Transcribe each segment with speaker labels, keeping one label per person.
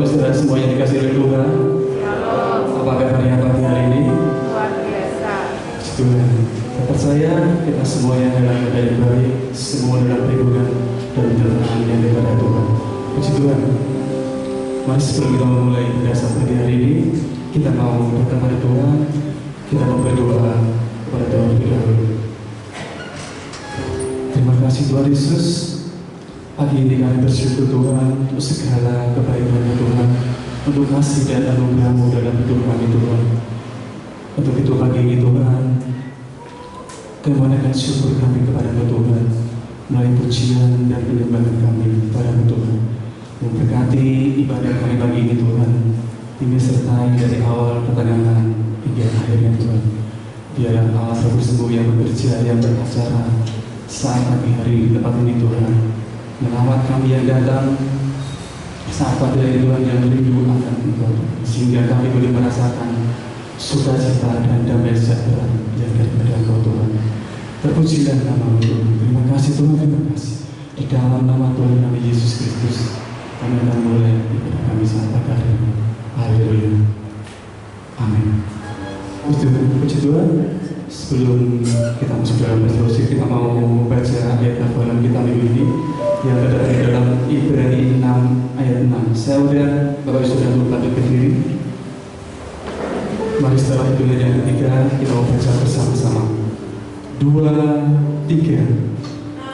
Speaker 1: saudara semua yang dikasih oleh Tuhan. Apa kabarnya pagi hari ini?
Speaker 2: Luar biasa.
Speaker 1: Tuhan, saya percaya kita semua yang dalam keadaan baik, semua dalam perlindungan dan pertolongan yang daripada Tuhan. Puji Tuhan. Mari sebelum kita memulai berdasar pagi hari ini, kita mau datang kepada Tuhan, kita mau berdoa kepada Tuhan terlebih dahulu. Terima kasih Tuhan Yesus. Pagi ini kami bersyukur Tuhan untuk segala kebaikan Tuhan, untuk kasih dan anugerah-Mu dalam hidup kami Tuhan. Untuk itu pagi ini Tuhan, kami menaikkan syukur kami kepada Tuhan melalui pujian dan penyembahan kami kepada Tuhan. Memberkati ibadah kami pagi ini Tuhan, ini sertai dari awal pertengahan hingga akhirnya Tuhan. Biarlah Allah Sungguh yang bekerja, yang beracara saat pagi hari di tempat ini Tuhan, melawat kami yang datang saat pada Tuhan yang rindu akan Engkau, sehingga kami boleh merasakan sukacita dan damai sejahtera yang daripada Engkau Tuhan. Terpujilah nama Tuhan. Terima kasih Tuhan, terima kasih. Di dalam nama Tuhan kami Yesus Kristus, kami akan mulai ibadah kami saat pagi hari ini. Haleluya. Amin. Puji Tuhan. Sebelum kita masuk dalam resolusi, kita mau membaca ayat hafalan kita minggu ini yang ada di dalam Ibrani 6 ayat 6. Saya udah, Bapak sudah bangkit berdiri. Mari setelah itu yang ketiga kita mau baca bersama-sama. 2, 3.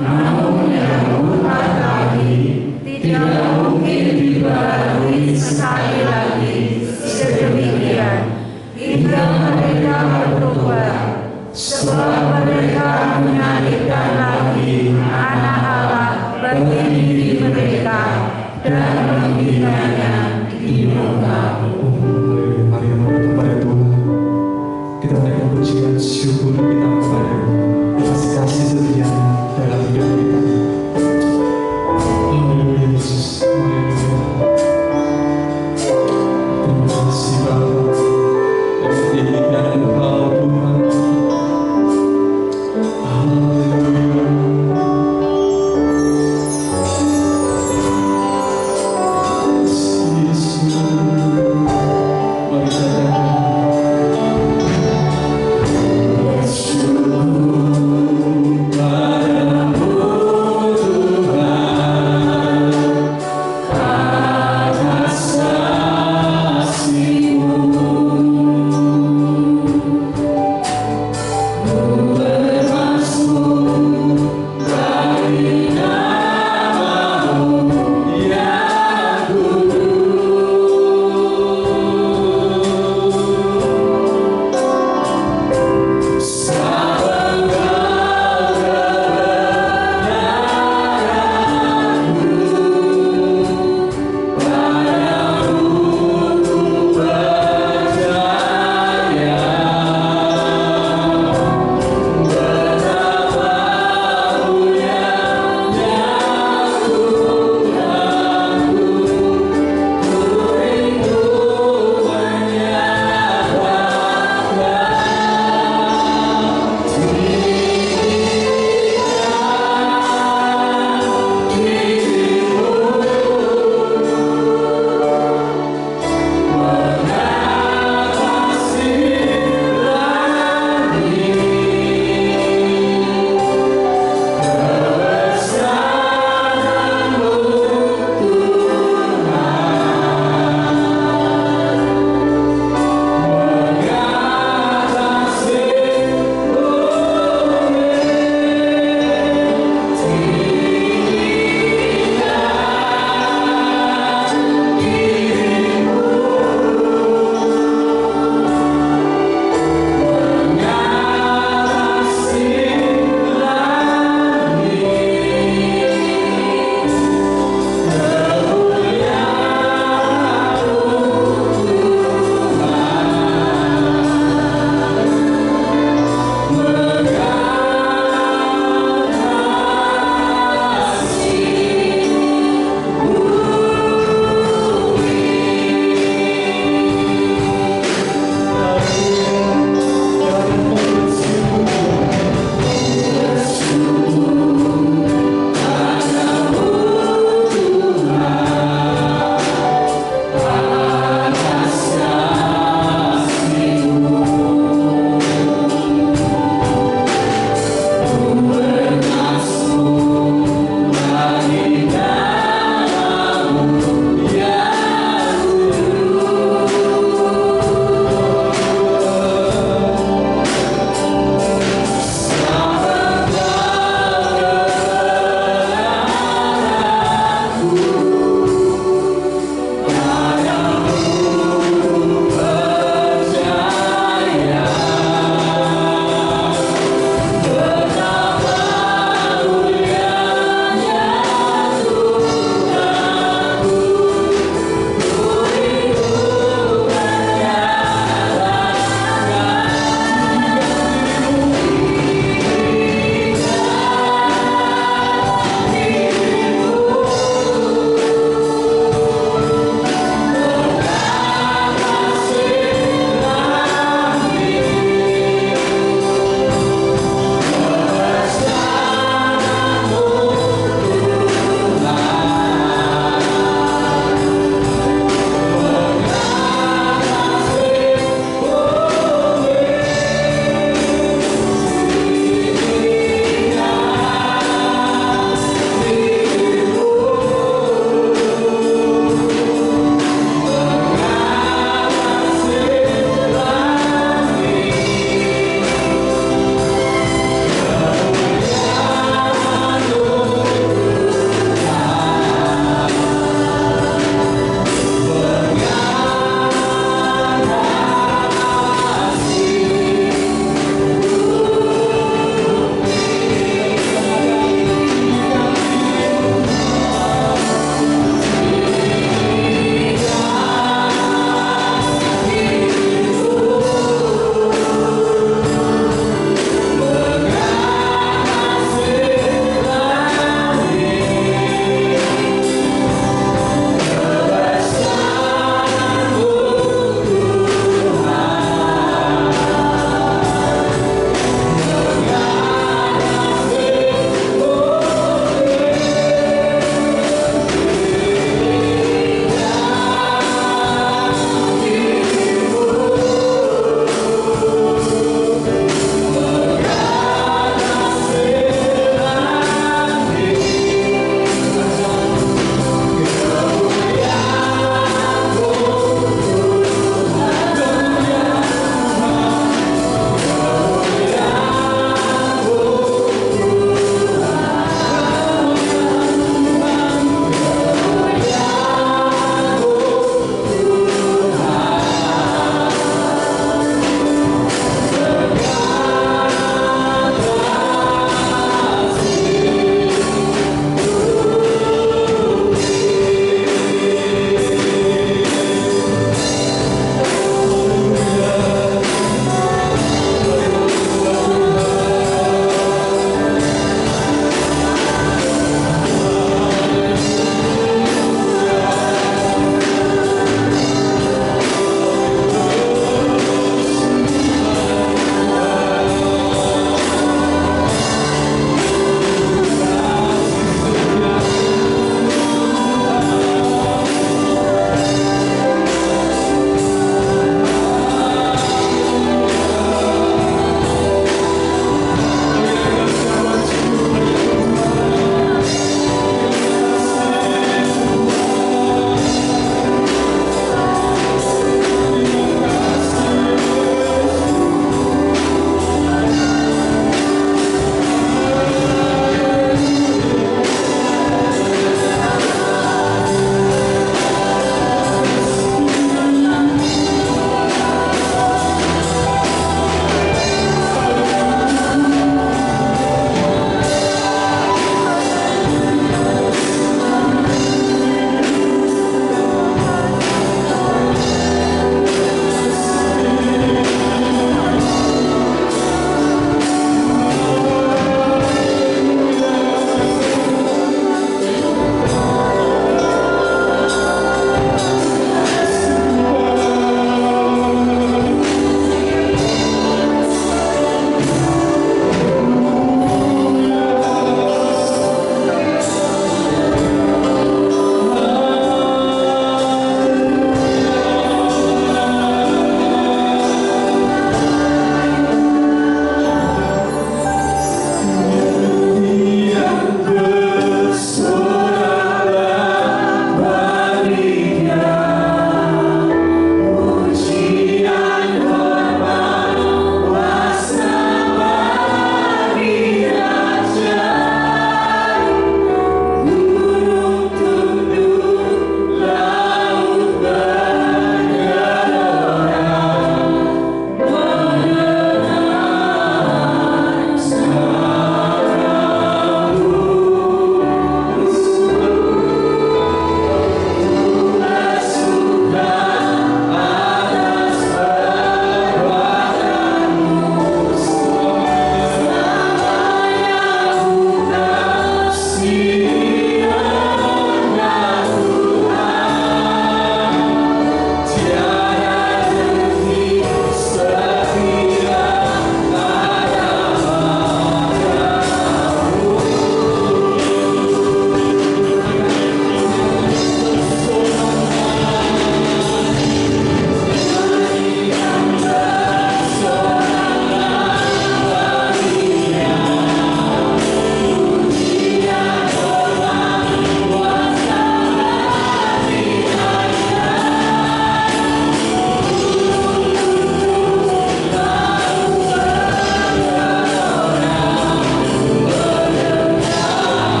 Speaker 2: Namun yang empat lagi tidak mungkin dibaharui sekali lagi sedemikian hingga mereka bertobat, sebab mereka menyalibkan lagi anak Allah bagi diri mereka dan menghinanya di muka umum.
Speaker 1: Mari kepada Tuhan, kita menaikkan pujian syukur kita kepada atas kasih setia dalam hidup kita. Haleluya Yesus, haleluya.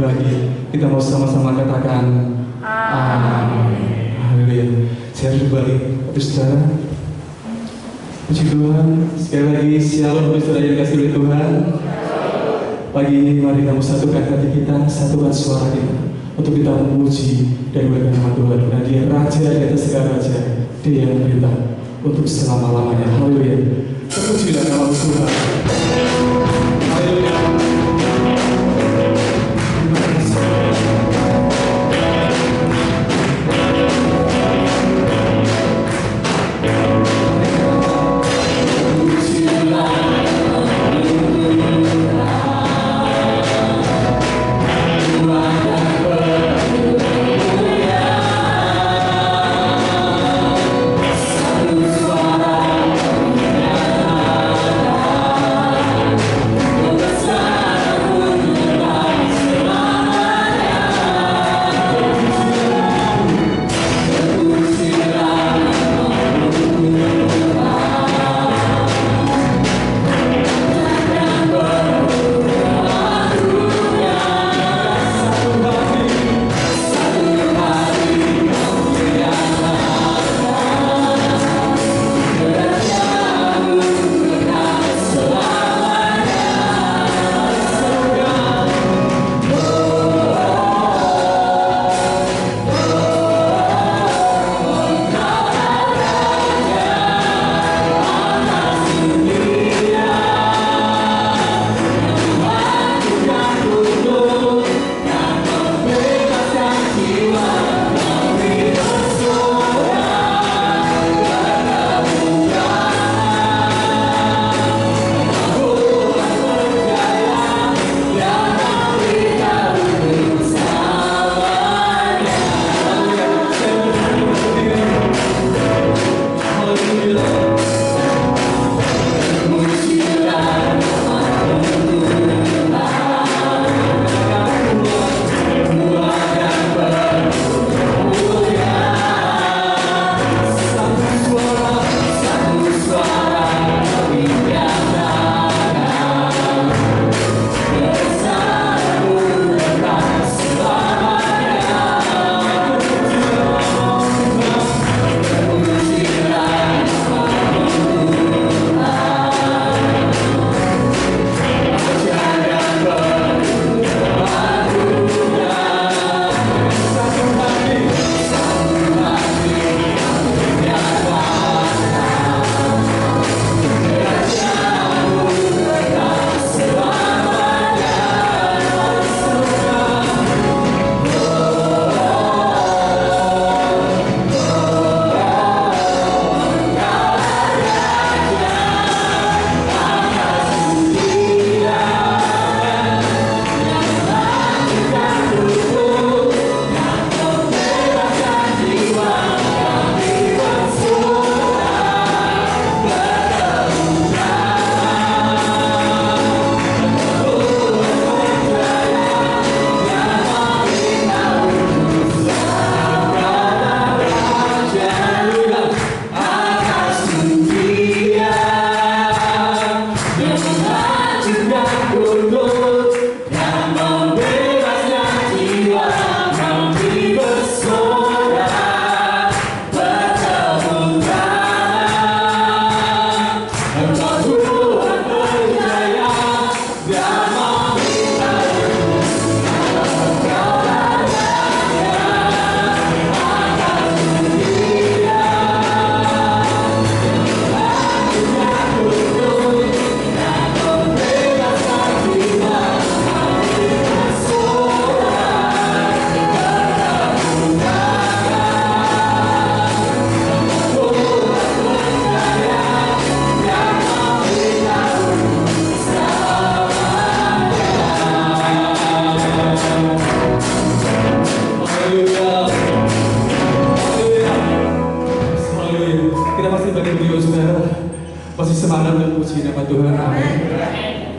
Speaker 1: lagi. Kita mau sama-sama katakan amin. Haleluya. Saya berbalik untuk saudara. Puji Tuhan. Sekali lagi shalom untuk saudara yang kasih oleh Tuhan. Pagi ini mari kita satukan hati kita, satukan suara kita untuk kita memuji dan memuliakan nama Tuhan. Karena Dia Raja di atas segala raja. Dia yang memerintah untuk selama-lamanya. Haleluya. Terpujilah nama Tuhan. Haleluya. Terima kasih.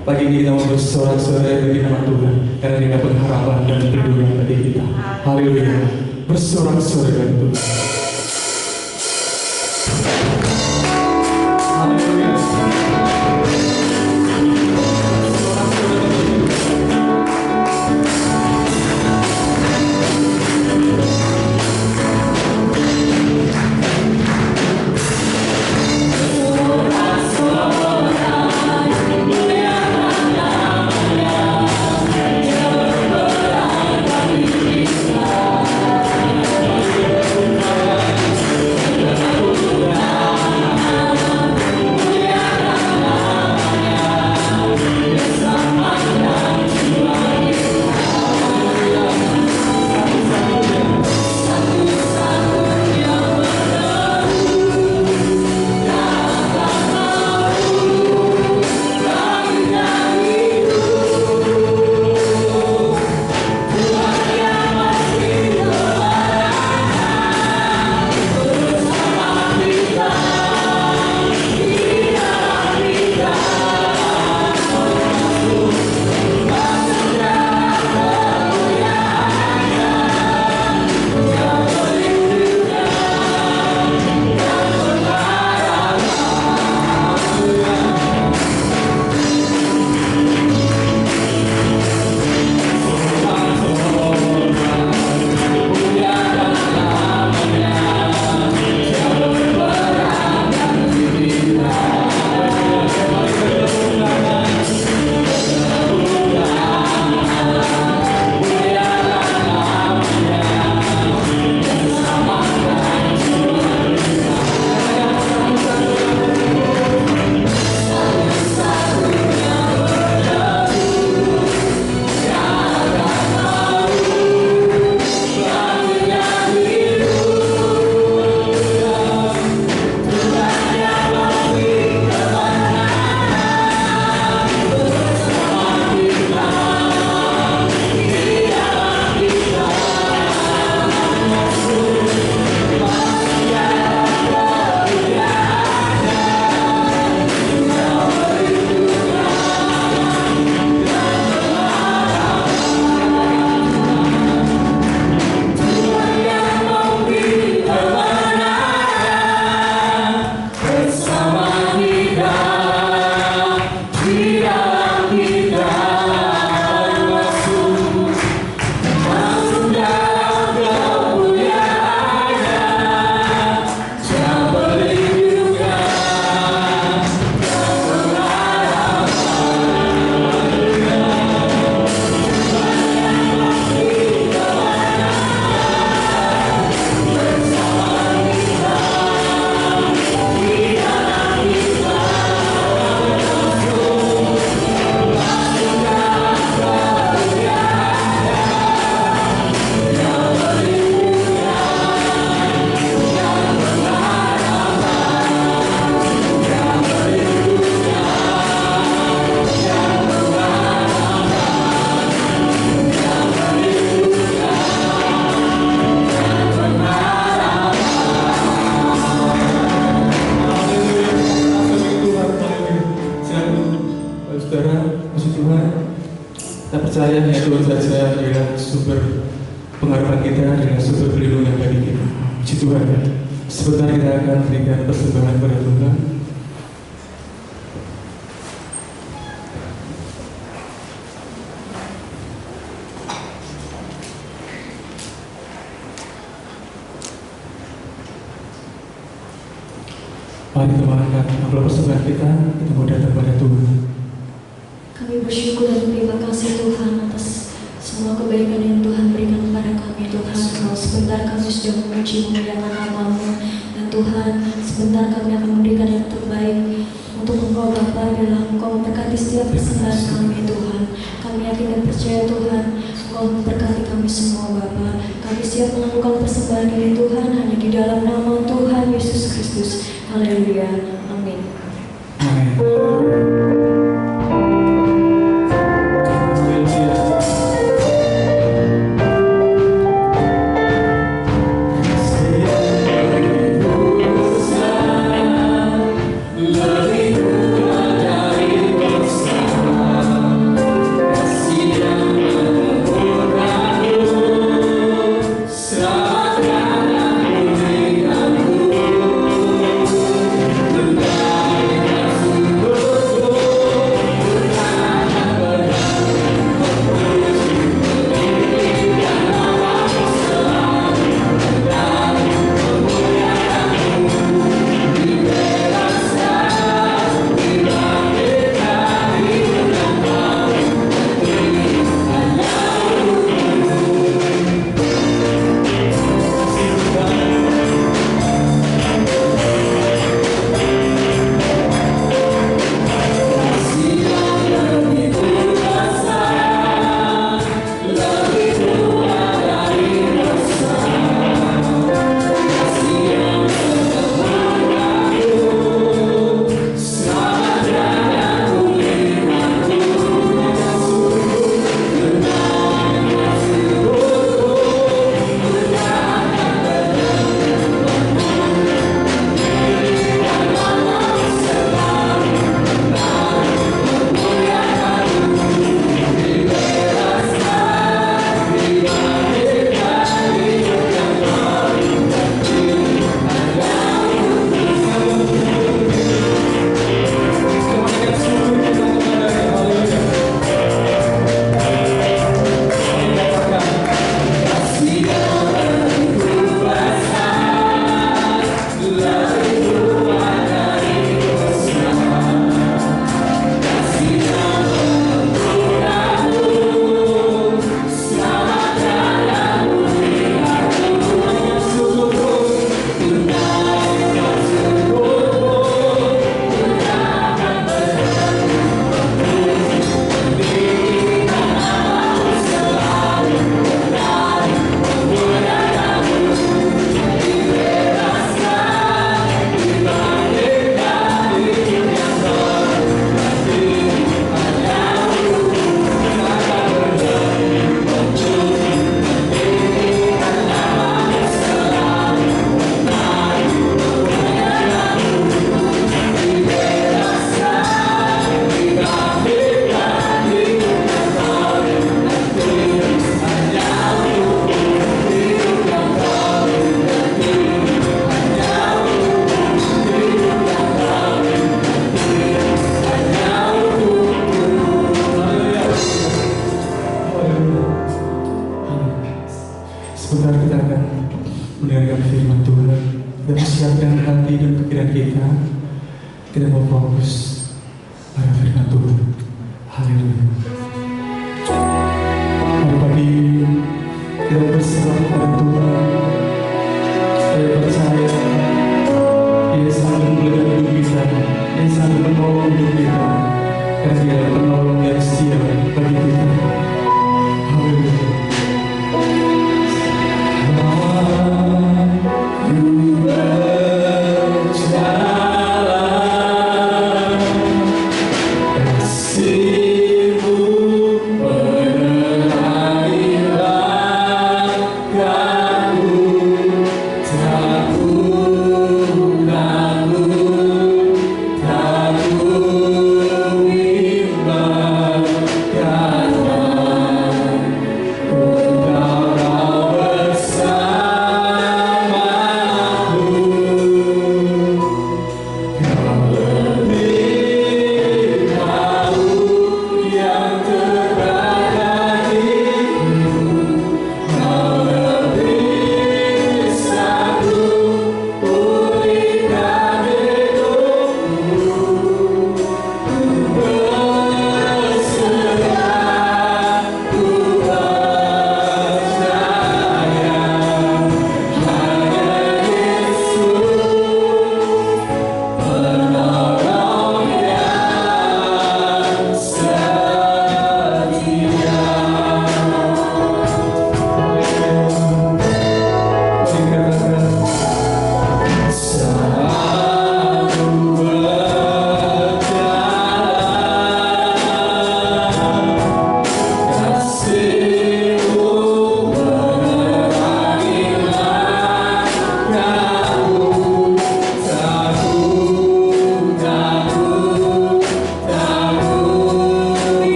Speaker 1: Pagi ini kita mau bersorak-sorai bagi nama Tuhan, karena Dia pengharapan dan perlindungan bagi kita. Haleluya, bersorak-sorai bagi Tuhan. Haleluya. Bersorak-sorai bagi Tuhan. adalah sumber pengharapan kita, adalah sumber perlindungan bagi kita. Puji Tuhan. Sebentar kita akan berikan persembahan kepada Tuhan. Mari kita angkat amplop persembahan kita mau datang pada Tuhan.
Speaker 2: Kami bersyukur dan terima kasih Tuhan atas semua kebaikan yang Tuhan berikan kepada kami Tuhan. Kalau sebentar kami sudah memuji memuliakan nama-Mu, dan Tuhan sebentar kami akan memberikan yang terbaik untuk Engkau Bapa, dalam Engkau memberkati setiap persembahan kami Tuhan. Kami yakin dan percaya Tuhan Engkau memberkati kami semua Bapa. Kami siap melakukan persembahan ini Tuhan hanya di dalam nama Tuhan Yesus Kristus. Haleluya. Amin.
Speaker 1: Amin. Sebentar kita akan mendengarkan firman Tuhan dan siapkan hati dan pikiran kita. Kita mau fokus pada firman Tuhan. Haleluya. Mari pagi kita berserah kepada Tuhan. Saya percaya Dia selalu melihat hidup kita, Dia selalu menolong hidup kita, dan Dia adalah penolong yang setia bagi kita. Haleluya.
Speaker 2: Kasih-Mu menerangi langkahku.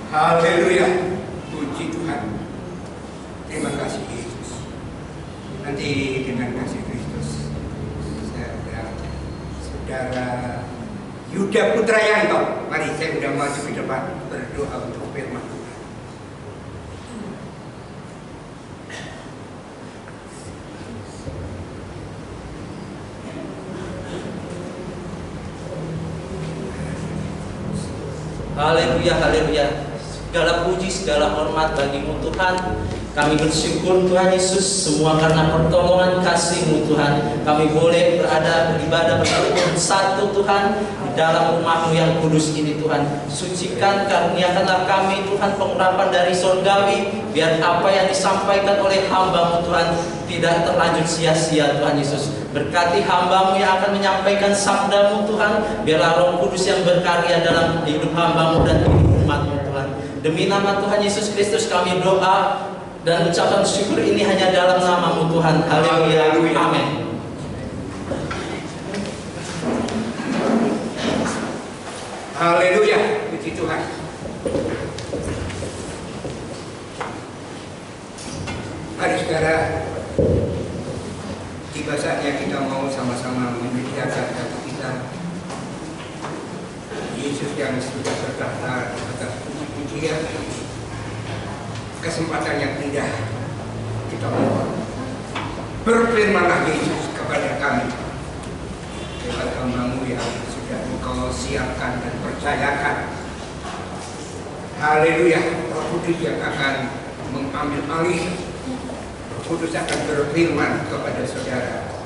Speaker 3: Haleluya, puji Tuhan. Terima kasih Yesus. Nanti dengan kasih Kristus, saudara Yuda Putra Yanto, mari saya sudah maju ke depan berdoa untuk firman Tuhan.
Speaker 4: Haleluya, haleluya. Segala puji, segala hormat bagimu Tuhan. Kami bersyukur Tuhan Yesus, semua karena pertolongan kasih-Mu Tuhan. Kami boleh berada beribadah bersatu Tuhan di dalam rumah-Mu yang kudus ini Tuhan. Sucikan, karuniakanlah kami Tuhan pengurapan dari surgawi, biar apa yang disampaikan oleh hamba-Mu Tuhan tidak terlanjur sia-sia Tuhan Yesus. Berkati hamba-Mu yang akan menyampaikan sabda-Mu Tuhan, biarlah Roh Kudus yang berkarya dalam hidup hamba-Mu dan hidup umat-Mu Tuhan. Demi nama Tuhan Yesus Kristus kami doa dan ucapan syukur ini hanya dalam nama-Mu Tuhan. Haleluya. Amin.
Speaker 3: Haleluya, puji Tuhan. Mari saudara, tiba saatnya kita mau sama-sama mendengarkan kata kita. Yesus yang sudah terdaftar atas puji-pujian, kesempatan yang indah kita mohon. Berfirmanlah Yesus kepada kami lewat hamba-Mu yang sudah Engkau siapkan dan percayakan. Haleluya, Roh Kudus yang akan mengambil alih, Roh Kudus akan berfirman kepada saudara.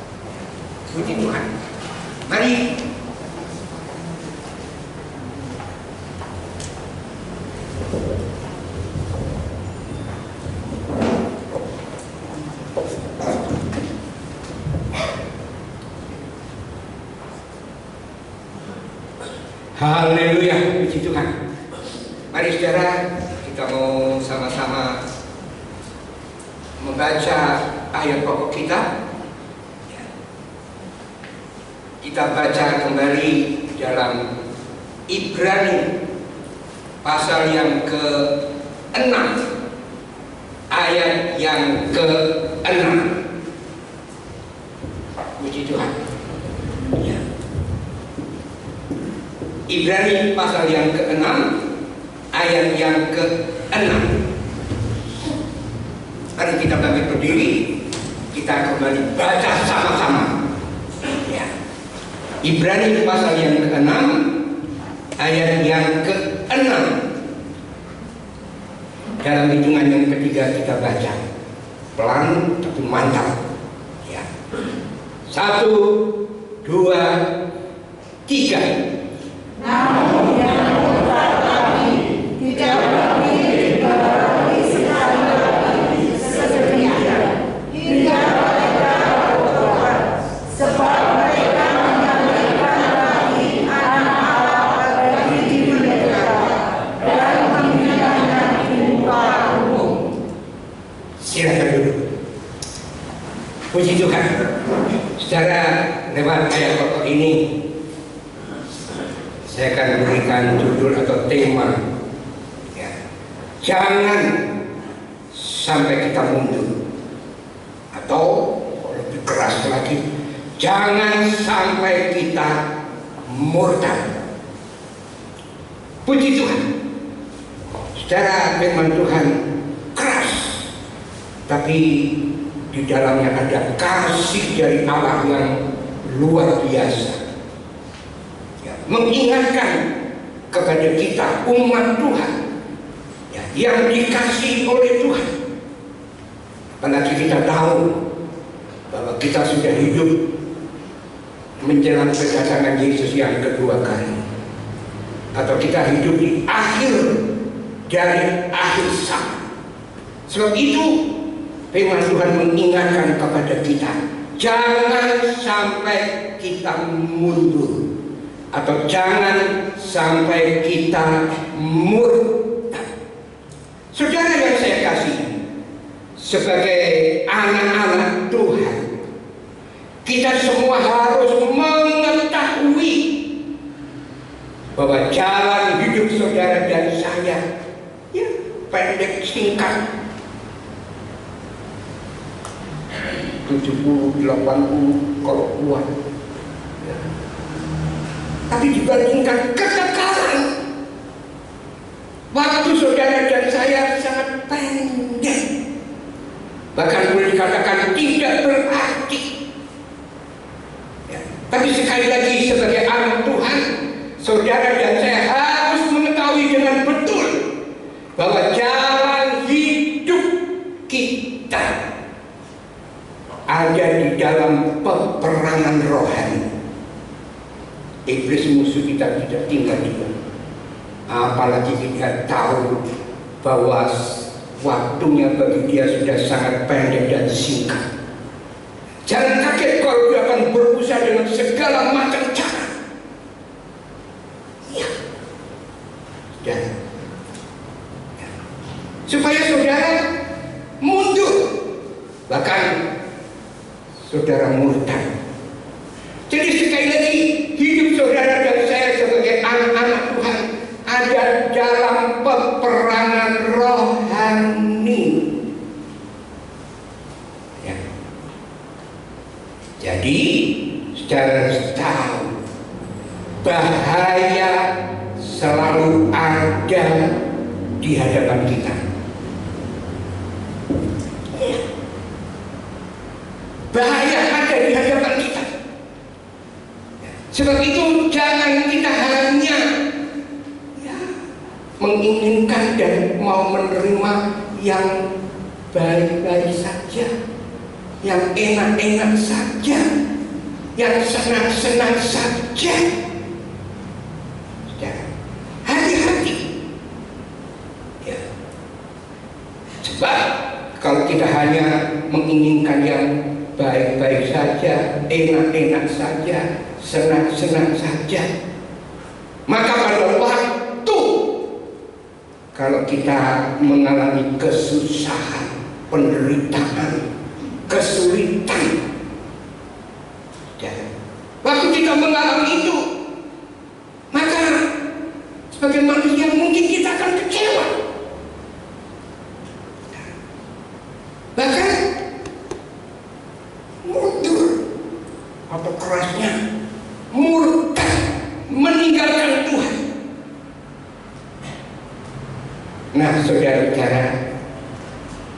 Speaker 3: Puji Tuhan. Mari haleluya, puji Tuhan. Mari saudara, kita mau sama-sama membaca ayat pokok kita. Kita baca kembali dalam Ibrani pasal yang ke-6, ayat yang ke-6. Puji Tuhan. Ibrani pasal yang ke-6, ayat yang ke-6. Mari kita bangkit berdiri, kita kembali baca sama-sama. Ya. Ibrani pasal yang ke-6, ayat yang ke-6. Dalam hitungan yang ketiga kita baca pelan tapi mantap. Ya. 1, 2, 3.
Speaker 5: Namun yang tetapi tidak berdiri berarti sekali sedemikian
Speaker 3: dulu. Puji Tuhan. Secara lewat ayat pokok ini saya akan berikan judul atau tema, ya, jangan sampai kita mundur, atau lebih keras lagi, jangan sampai kita murtad. Puji Tuhan. Secara firman Tuhan keras, tapi di dalamnya ada kasih dari Allah yang luar biasa. Mengingatkan kepada kita umat Tuhan, ya, yang dikasihi oleh Tuhan. Apalagi kita tahu bahwa kita sudah hidup menjelang kedatangan Yesus yang kedua kali, atau kita hidup di akhir dari akhir zaman. Sebab itu firman Tuhan mengingatkan kepada kita, jangan sampai kita mundur, atau jangan sampai kita murtad. Saudara yang saya kasih, sebagai anak-anak Tuhan, kita semua harus mengetahui bahwa jalan hidup saudara dan saya, ya, pendek singkat, 70, 80 kalau kuat. Tapi dibandingkan kekekalan, waktu saudara dan saya sangat pendek, bahkan boleh dikatakan tidak berarti, ya. Tapi sekali lagi sebagai anak Tuhan, saudara dan saya harus mengetahui dengan betul bahwa jalan hidup kita ada di dalam peperangan rohani. Iblis musuh kita tidak tinggal diam. Apalagi kita tahu bahwa waktunya bagi dia sudah sangat pendek dan singkat. Jangan kaget kalau dia akan berusaha dengan segala macam cara, ya, dan ya, supaya saudara mundur, bahkan saudara murtad. Jadi sekali lagi, hidup saudara dan saya sebagai anak-anak Tuhan ada dalam peperangan rohani, ya. Jadi saudara tahu bahaya selalu ada di hadapan kita, ya. Bahaya ada di hadapan kita. Sebab itu jangan kita hanya, ya, menginginkan dan mau menerima yang baik-baik saja, yang enak-enak saja, yang senang-senang saja. Hati-hati, ya. Sebab kalau kita hanya menginginkan yang baik-baik saja, enak-enak saja, senang-senang saja, maka pada waktu kalau kita mengalami kesusahan, penderitaan, kesulitan, ya, waktu kita mengalami itu, maka sebagai manusia mungkin kita akan kecewa, bahkan mundur, atau kerasnya murtad, meninggalkan Tuhan. Nah, saudara-saudara,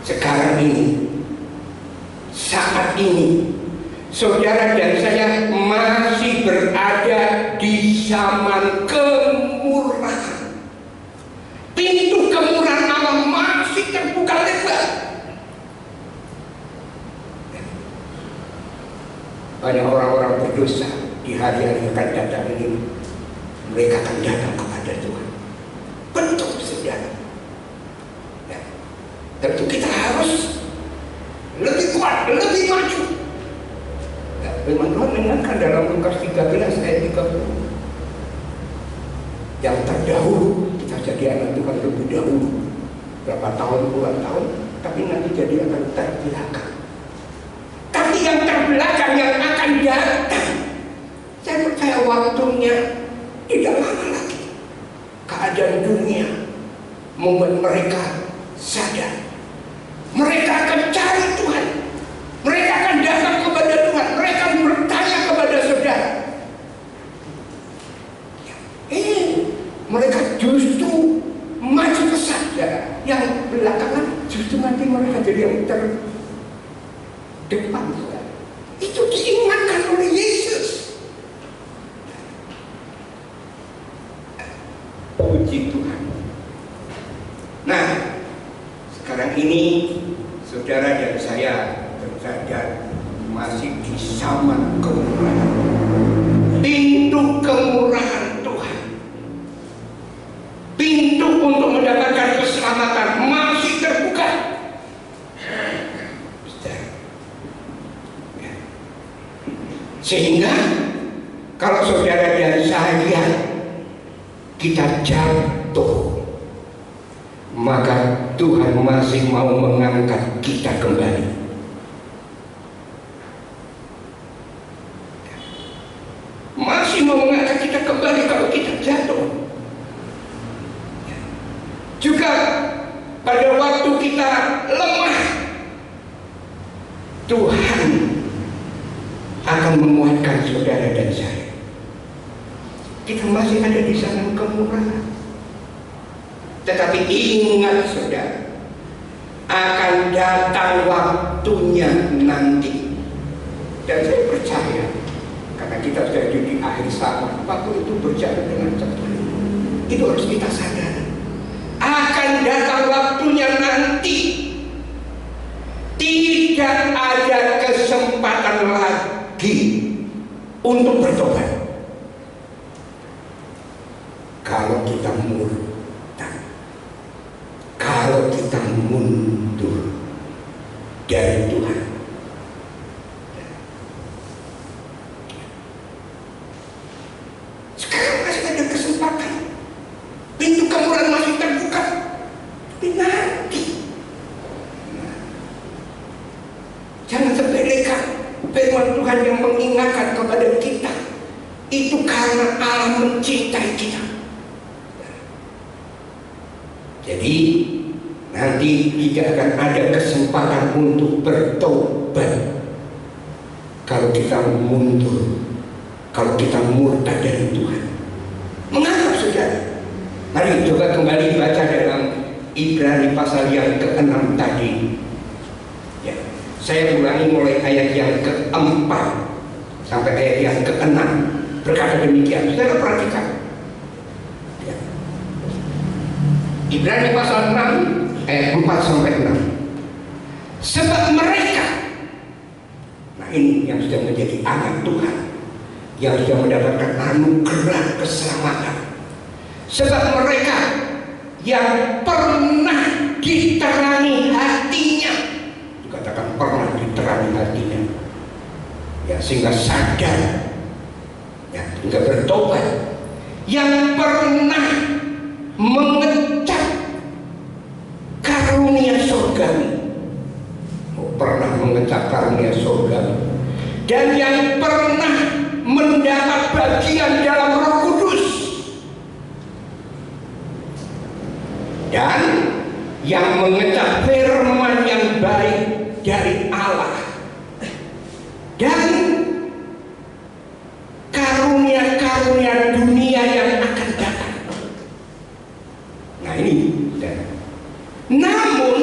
Speaker 3: sekarang ini, saat ini, saudara dan saya masih berada di zaman kemurahan. Pintu kemurahan Allah masih terbuka lebar. Banyak orang-orang berdosa di hari-hari yang akan datang ini, mereka akan datang kepada Tuhan. Betul, saudara. Ya. Tentu kita harus lebih kuat, lebih maju. Ya, firman Tuhan mengingatkan dalam Lukas 13 ayat 30. Yang terdahulu, kita jadi anak Tuhan lebih dahulu. Berapa tahun, puluhan tahun, tapi nanti jadi akan terbelakang. Tapi yang terbelakang yang akan datang, saya percaya waktunya tidak lama lagi. Keadaan dunia membuat mereka sadar. Mereka akan cari Tuhan. Mereka akan datang kepada Tuhan. Mereka akan bertanya kepada saudara. Mereka justru maju ke saudara. Yang belakangan justru nanti mereka jadi yang terdepan. Itu diingatkan oleh Yesus. Puji Tuhan. Nah, sekarang ini saudara dan saya berada masih di zaman kemurahan. Pintu kemurahan Tuhan, pintu untuk mendapatkan keselamatan masih terbuka. Sehingga kalau saudara dan saya kita jatuh, maka Tuhan masih mau mengangkat kita kembali. Masih mau mengangkat kita kembali kalau kita jatuh. Juga pada waktu kita lemah, Tuhan akan menguatkan saudara dan saya. Kita masih ada di zaman kemurahan. Tetapi ingat saudara, akan datang waktunya nanti. Dan saya percaya, karena kita sudah di akhir zaman, waktu itu berjalan dengan cepat. Itu harus kita sadar. Akan datang waktunya nanti. Tidak ada kesempatan lagi untuk bertobat. Kalau kita murtad, kalau kita mundur dari Tuhan, sekarang masih ada kesempatan. Pintu kemurahan masih terbuka. Tapi nanti, jangan sepelekan firman Tuhan yang mengingatkan kepada kita. Itu karena Allah mencintai kita. Jadi nanti tidak akan ada kesempatan untuk bertobat kalau kita mundur, kalau kita murtad dari Tuhan. Mengapa saudara? Mari coba kembali baca dalam Ibrani pasal yang ke-6 tadi. Ya, saya ulangi mulai ayat yang ke-4 sampai ayat yang ke-6 berkata demikian. Saudara perhatikan. Ibrani pasal 6 ayat 4 sampai 6. Sebab mereka, nah ini yang sudah menjadi anak Tuhan, yang sudah mendapatkan anugerah keselamatan. Sebab mereka yang pernah diterangi hatinya, dikatakan pernah diterangi hatinya, ya, sehingga sadar, ya, sehingga bertobat, yang pernah mengecap karunia surgawi, pernah mengecap karunia surgawi, dan yang pernah mendapat bagian dalam Roh Kudus, dan yang mengecap firman yang baik dari Allah, dan karunia-karunia dunia yang akan datang. Nah ini, namun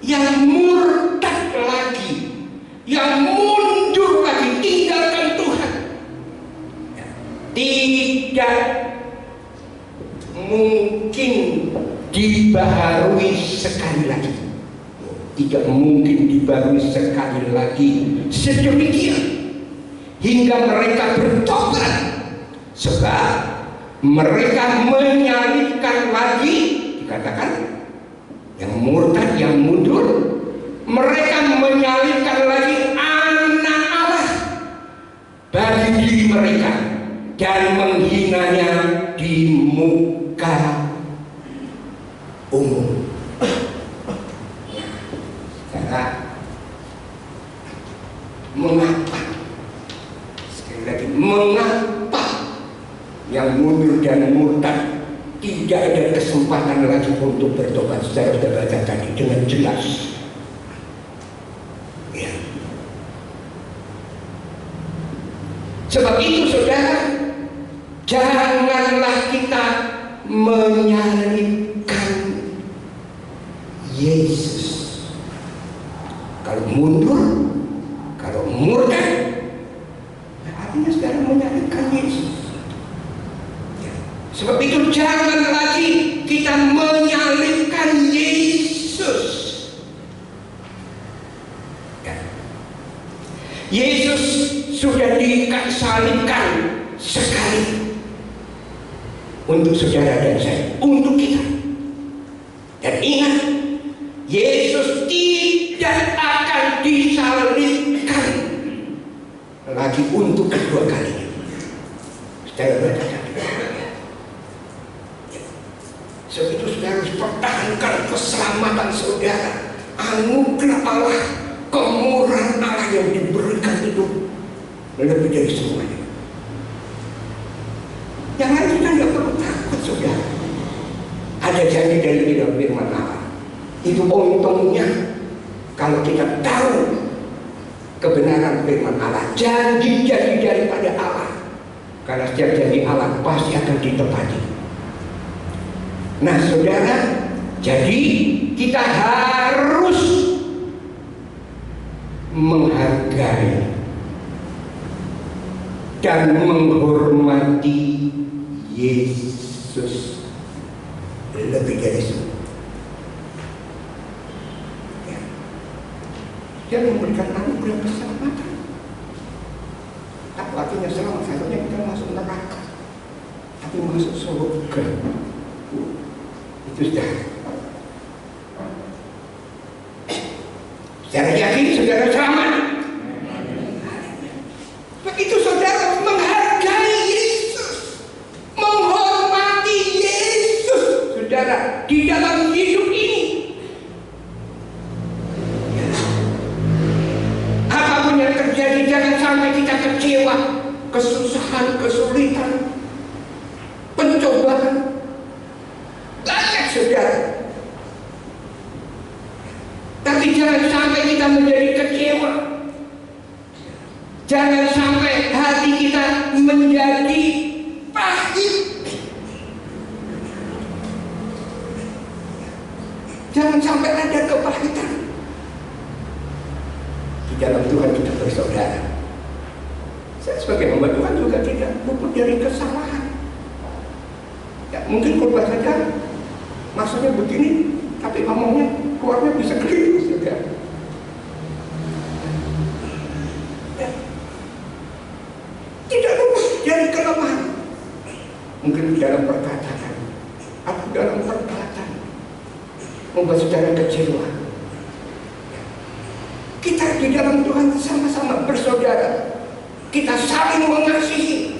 Speaker 3: yang murtad lagi, yang mundur lagi, tinggalkan Tuhan, tidak mungkin dibaharui sekali lagi. Tidak mungkin dibaharui sekali lagi sedemikian hingga mereka bertobat, sebab mereka menyalibkan lagi, dikatakan yang murtad, yang mundur, mereka menyalibkan lagi anak Allah bagi diri mereka dan menghinanya di muka umum. Mengapa? Sekali lagi, mengapa yang mundur dan murtad tidak ada kesempatan lagi untuk bertobat? Saya sudah baca tadi dengan jelas. Ya. Sebab itu saudara, janganlah kita menyalibkan Yesus. Kalau mundur, kalau murtad, artinya saudara menyalibkan Yesus. Ya. Sebab itu jangan lagi kita menyalibkan Yesus. Ya. Yesus sudah disalibkan sekali untuk saudara dan saya, untuk kita. Dan ingat, Yesus tidak akan disalibkan lagi untuk kedua kalinya. Saudara baca tadi. Sebab itu saudara harus pertahankan keselamatan saudara. Anugerah Allah, kemurahan Allah yang diberikan itu lebih dari semuanya. Yang lain kita tidak perlu takut saudara. Ada janji dari dalam firman Allah. Itu untungnya kalau kita tahu kebenaran firman Allah, janji-janji daripada Allah. Karena setiap janji Allah pasti akan ditepati. Nah saudara, jadi kita harus menghargai dan menghormati Yesus lebih dari semua. Ya. Dia memberikan anugerah keselamatan. Apa artinya selamat? Satunya kita masuk neraka, tapi masuk surga. Itu sudah. Secara yakin saudara selamat. Begitu saudara menghargai Yesus, menghormati Yesus, saudara, di dalam hidup ini. Apapun yang terjadi, jangan sampai kita kecewa, kesusahan, kesulitan, pencobaan. Banyak saudara. Tapi jangan sampai kita menjadi kecewa. Jangan sampai hati kita menjadi pahit. Jangan sampai ada kepahitan. Di dalam Tuhan kita bersaudara. Saya sebagai hamba Tuhan juga tidak luput dari kesalahan. Ya, mungkin khotbah saja maksudnya begini, tapi ngomongnya keluarnya bisa keliru saja. Ya. Tidak luput dari kelemahan. Mungkin dalam perkataan atau dalam perbuatan membuat saudara kecewa. Kita di dalam Tuhan sama-sama bersaudara. Kita saling mengasihi.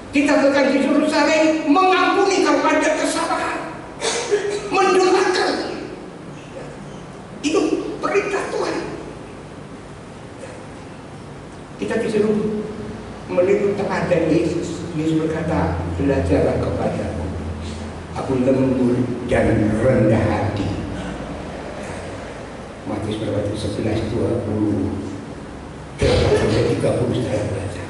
Speaker 3: Kita bahkan disuruh saling mengampuni kepada kesalahan, mendoakan. Itu perintah Tuhan. Kita disuruh meniru teladan Yesus. Yesus berkata, belajarlah kepadaku, aku lembut dan rendah hati. Matius berapa itu 11:20 sampai 30 saya baca.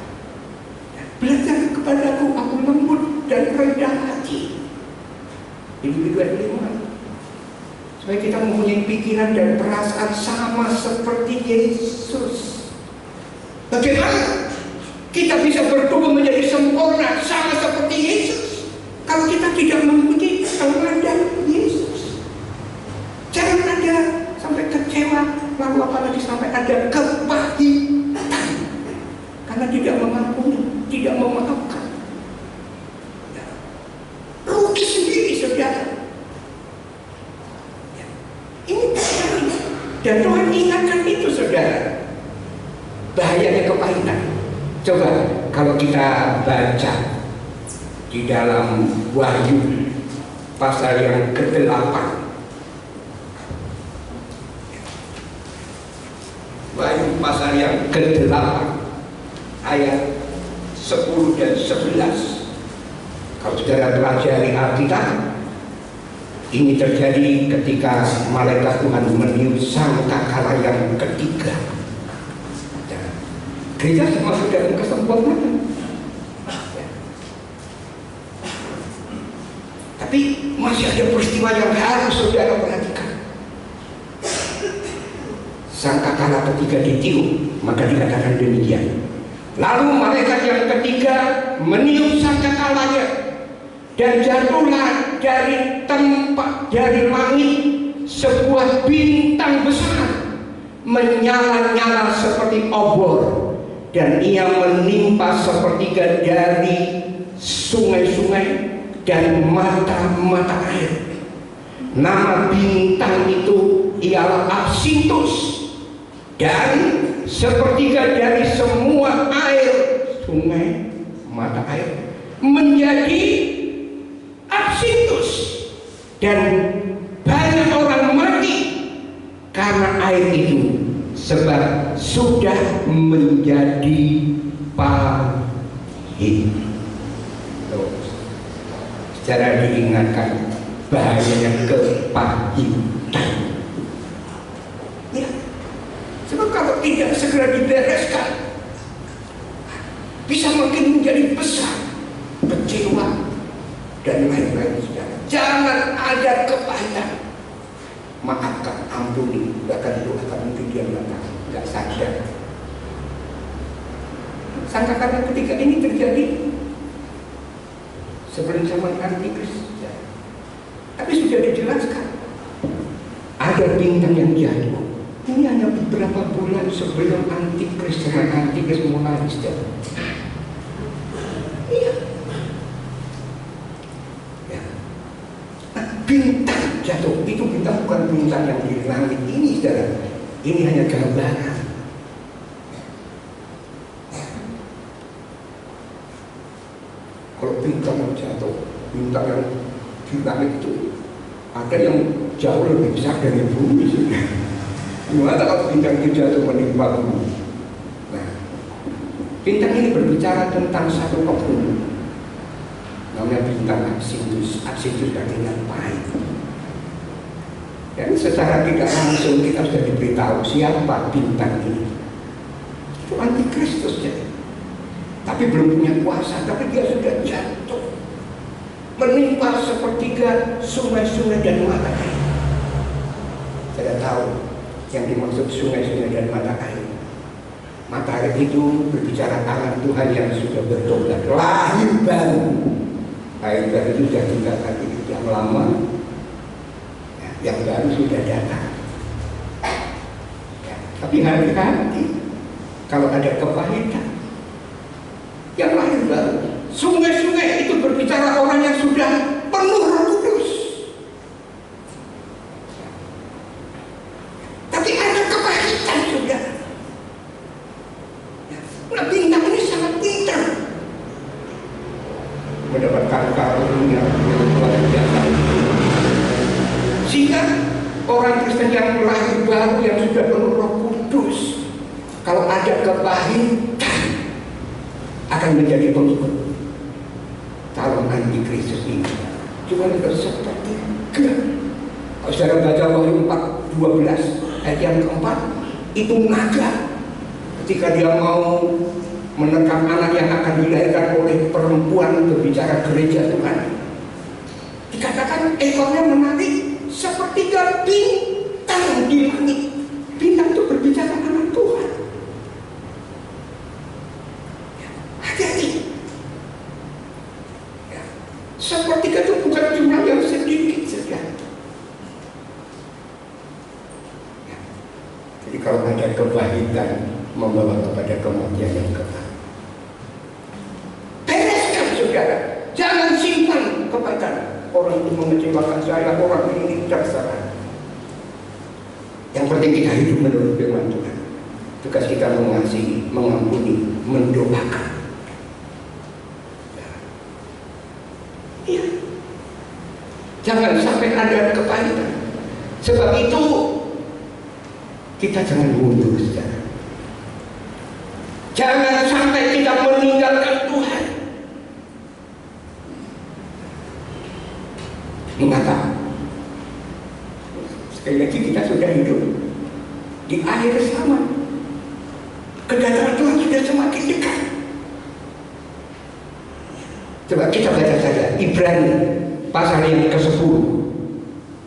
Speaker 3: Belajar kepadaku, aku lembut dan rendah hati. Ini 5. Supaya kita mempunyai pikiran dan perasaan sama seperti Yesus. Bagaimana kita bisa bertumbuh menjadi sempurna sama seperti Yesus kalau kita tidak mengikuti teladan Yesus? Jangan ada sampai kecewa, lalu apalagi sampai ada kepahitan karena tidak mengampuni, tidak memaafkan. Rugi sendiri saudara. Ini bahaya. Dan Tuhan ingatkan itu saudara. Bahayanya kepahitan. Coba kalau kita baca di dalam Wahyu pasal yang ke-8. Wahyu Wahyu pasal yang ke-8 ayat 10 dan 11. Kalau saudara pelajari Alkitab, ini terjadi ketika malaikat Tuhan meniup sangkakala yang ketiga. Gereja termasuk dalam kesempurnaan. Tapi masih ada peristiwa yang harus saudara perhatikan. Sangkakala ketiga ditiup, maka dikatakan demikian. Lalu malaikat yang ketiga meniup sangkakalanya, dan jatuhlah dari tempat, dari langit, sebuah bintang besar menyala-nyala seperti obor, dan ia menimpa sepertiga dari sungai-sungai dan mata-mata air. Nama bintang itu ialah Absintus, dan sepertiga dari semua air sungai mata air menjadi Absintus, dan banyak orang mati karena air itu, sebab sudah menjadi pahit. Secara diingatkan bahayanya kepahitan. Ya, sebab kalau tidak segera dibereskan, bisa makin menjadi besar kecewa dan lain-lain. Jangan ada kepahitan. Maafkan, ampuni, bahkan doakan, mungkin dia nggak sadar. Sangkakala ketiga ini terjadi sebelum zaman Antikris. Tapi sudah dijelaskan, ada bintang yang jatuh. Ini hanya beberapa bulan sebelum Antikris, zaman Antikris mulai sejak. Iya. Ya. Nah, bintang jatuh itu, bintang bukan bintang yang di langit ini, saudara. Ini hanya gambaran. Kalau bintang yang jatuh, bintang yang di langit itu ada yang jauh lebih besar dari bumi. Gimana kalau bintang itu jatuh menimpa bumi? Nah, bintang ini berbicara tentang satu oknum, namanya bintang Absintus. Absintus artinya pahit. Dan secara tidak langsung kita sudah diberitahu siapa bintang ini. Itu Antikristus ya. Tapi belum punya kuasa, tapi dia sudah jatuh menimpa sepertiga sungai-sungai dan mata air. Saya tahu yang dimaksud sungai-sungai dan mata air. Mata air itu berbicara anak Tuhan yang sudah bertobat, lahir baru. Air baru itu sudah tinggalkan hidup yang lama, yang baru sudah datang. Ya, tapi hati-hati kalau ada kepahitan. Yang lahir baru, sungai-sungai itu berbicara orang yang sudah penuh Roh Kudus. Tapi ada kepahitan sudah. Nah, bintang ini sangat pintar mendapatkan karunia yang luar biasa. Sehingga orang Kristen yang lahir baru yang sudah penuh Roh Kudus, kalau ada kepahitan, akan menjadi pengikut calon Antikristus ini. Cuma itu seperti kalau saudara baca Wahyu 4:12 ayat yang keempat, itu naga ketika dia mau menekan anak yang akan dilahirkan oleh perempuan berbicara gereja Tuhan. Dikatakan ekornya menarik sepertiga bintang di langit. Bintang itu berbicara anak Tuhan. Hati-hati. Ya. Sepertiga itu bukan jumlah yang sedikit saja. Ya. Jadi kalau ada kepahitan membawa kepada kematian yang kekal. Bereskan saudara. Jangan simpan kepahitan. Orang itu mengecewakan saya, orang ini terserah. Yang penting kita hidup menurut firman Tuhan. Tugas kita mengasihi, mengampuni, mendoakan. Jangan sampai ada kepahitan. Sebab itu kita jangan mundur saudara. Jangan sampai kita meninggalkan Tuhan. Mengapa? Sekali lagi kita sudah hidup di akhir zaman. Kedatangan Tuhan sudah semakin dekat. Coba kita baca saja Ibrani pasal yang ke-10,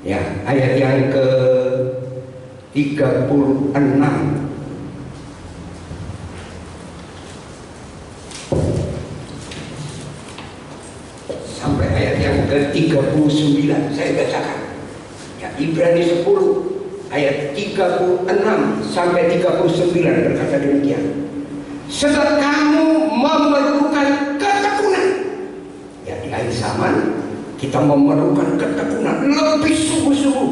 Speaker 3: ya, ayat yang ke-36 sampai ayat yang ke-39. Saya bacakan, ya, Ibrani 10 ayat 36 sampai 39 berkata demikian. Sebab kamu memerlukan ketekunan. Ya, di akhir zaman kita memerlukan ketekunan, lebih sungguh-sungguh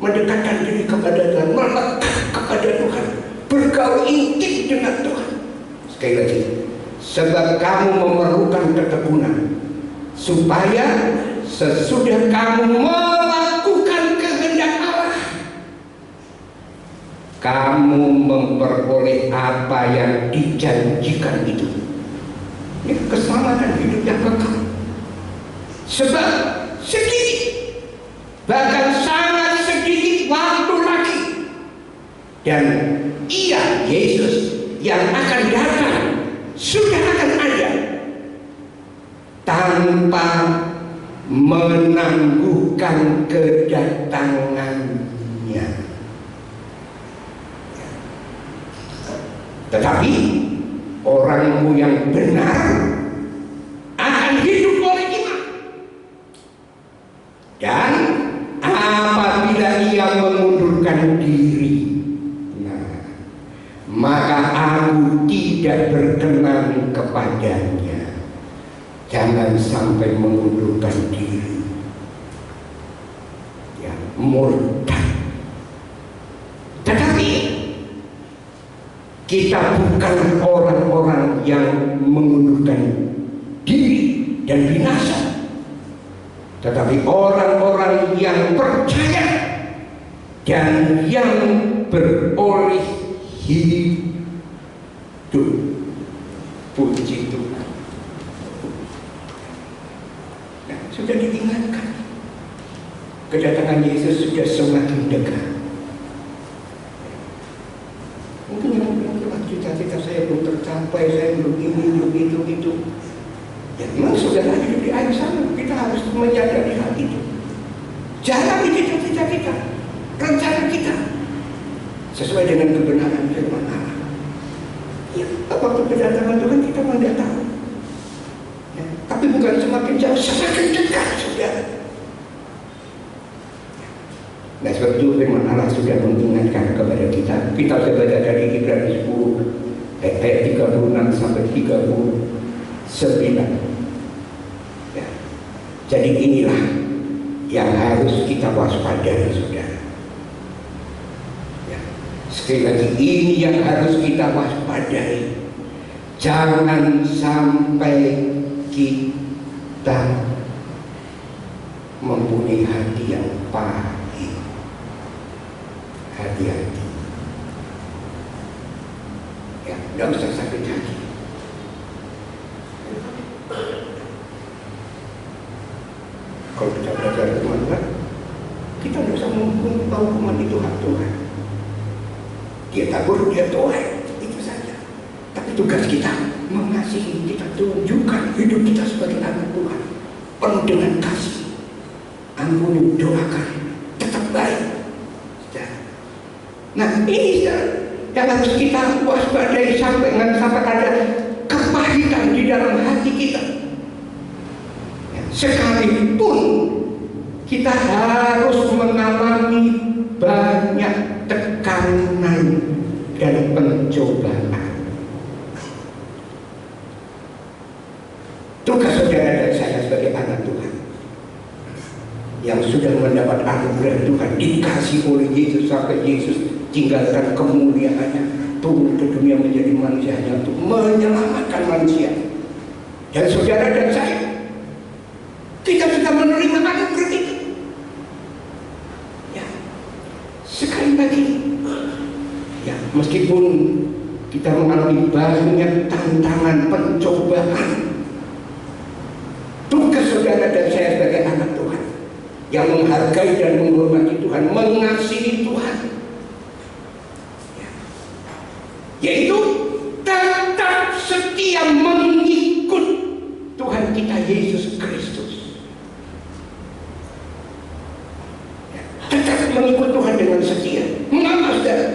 Speaker 3: mendekatkan diri kepada Tuhan, melekat kepada Tuhan, bergaul intim dengan Tuhan. Sekali lagi, sebab kamu memerlukan ketekunan, supaya sesudah kamu melakukan kehendak Allah, kamu memperoleh apa yang dijanjikan itu. Ini keselamatan hidup yang kekal. Sebab sedikit, bahkan sangat sedikit waktu lagi, dan Ia, Yesus, yang akan datang sudah akan ada, tanpa menangguhkan kedatangannya. Tetapi orangmu yang benar akan hidup oleh iman. Dan apabila ia mengundurkan diri, maka aku tidak berkenan kepadanya. Jangan sampai mengundurkan diri, ya, murtad. Tetapi kita bukan orang-orang yang mengundurkan diri dan binasa, tetapi orang-orang yang percaya dan yang beroleh hidup. Puji Tuhan. Nah, sudah diingatkan, kedatangan Yesus sudah semakin dekat. Mungkin yang bilang, cita-cita saya belum tercapai, saya belum ini, belum itu. Ya memang saudara hidup di akhir sana, kita harus menyadari hal itu. Jalani cita-cita kita, rencana kita sesuai dengan kebenaran firman Allah. Ya, waktu kedatangan Tuhan kita tidak tahu. Ya, tapi bukan semakin jauh, semakin dekat, saudara. Nah, sebab itu firman Allah sudah mengingatkan kepada kita. Kita baca dari Ibrani 10 ayat 36 sampai 39. Ya. Jadi inilah yang harus kita waspadai, saudara. Ya. Sekali lagi, ini yang harus kita waspadai. Jangan sampai kita mempunyai hati yang pahit. Hati-hati, ya, tidak usah sakit hati. Kalau kita belajar firman Tuhan, kita tidak usah menghukum hukuman itu hak Tuhan. Dia tabur, dia tuai, itu saja. Tapi tugas kita mengasihi, kita tunjukkan hidup kita sebagai anak Tuhan, penuh dengan kasih, ampuni, doakan, tetap baik. Nah, ini yang harus kita waspadai sampai ada kepahitan di dalam hati kita. Sekalipun kita harus mengalami banyak tekanan dan pencobaan. Tugas saudara dan saya sebagai anak Tuhan yang sudah mendapat anugerah Tuhan, dikasih oleh Yesus sampai Yesus tinggalkan kemuliaannya, turun ke dunia menjadi manusia hanya untuk menyelamatkan manusia. Dan saudara dan saya, kita sudah menerima anugerah itu. Ya, sekali lagi, ya, meskipun kita mengalami banyak tantangan, pencobaan. Tugas saudara dan saya sebagai anak Tuhan yang menghargai dan menghormati Tuhan, mengasihi Tuhan, yaitu tetap setia mengikut Tuhan kita Yesus Kristus. Tetap mengikut Tuhan dengan setia. Mengapa saudara?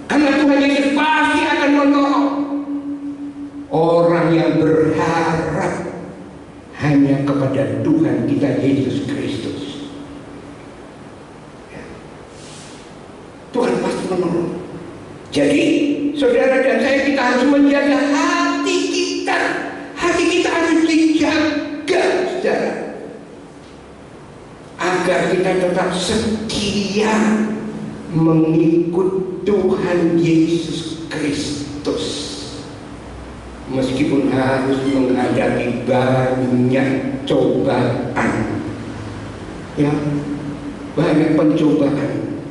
Speaker 3: Karena Tuhan Yesus pasti akan menolong orang yang berharap hanya kepada Tuhan kita Yesus Kristus. Tuhan pasti menolong. Jadi saudara dan saya, kita harus menjaga hati kita. Hati kita harus dijaga, saudara, agar kita tetap setia mengikut Tuhan Yesus Kristus. Meskipun harus menghadapi banyak cobaan, ya, banyak pencobaan,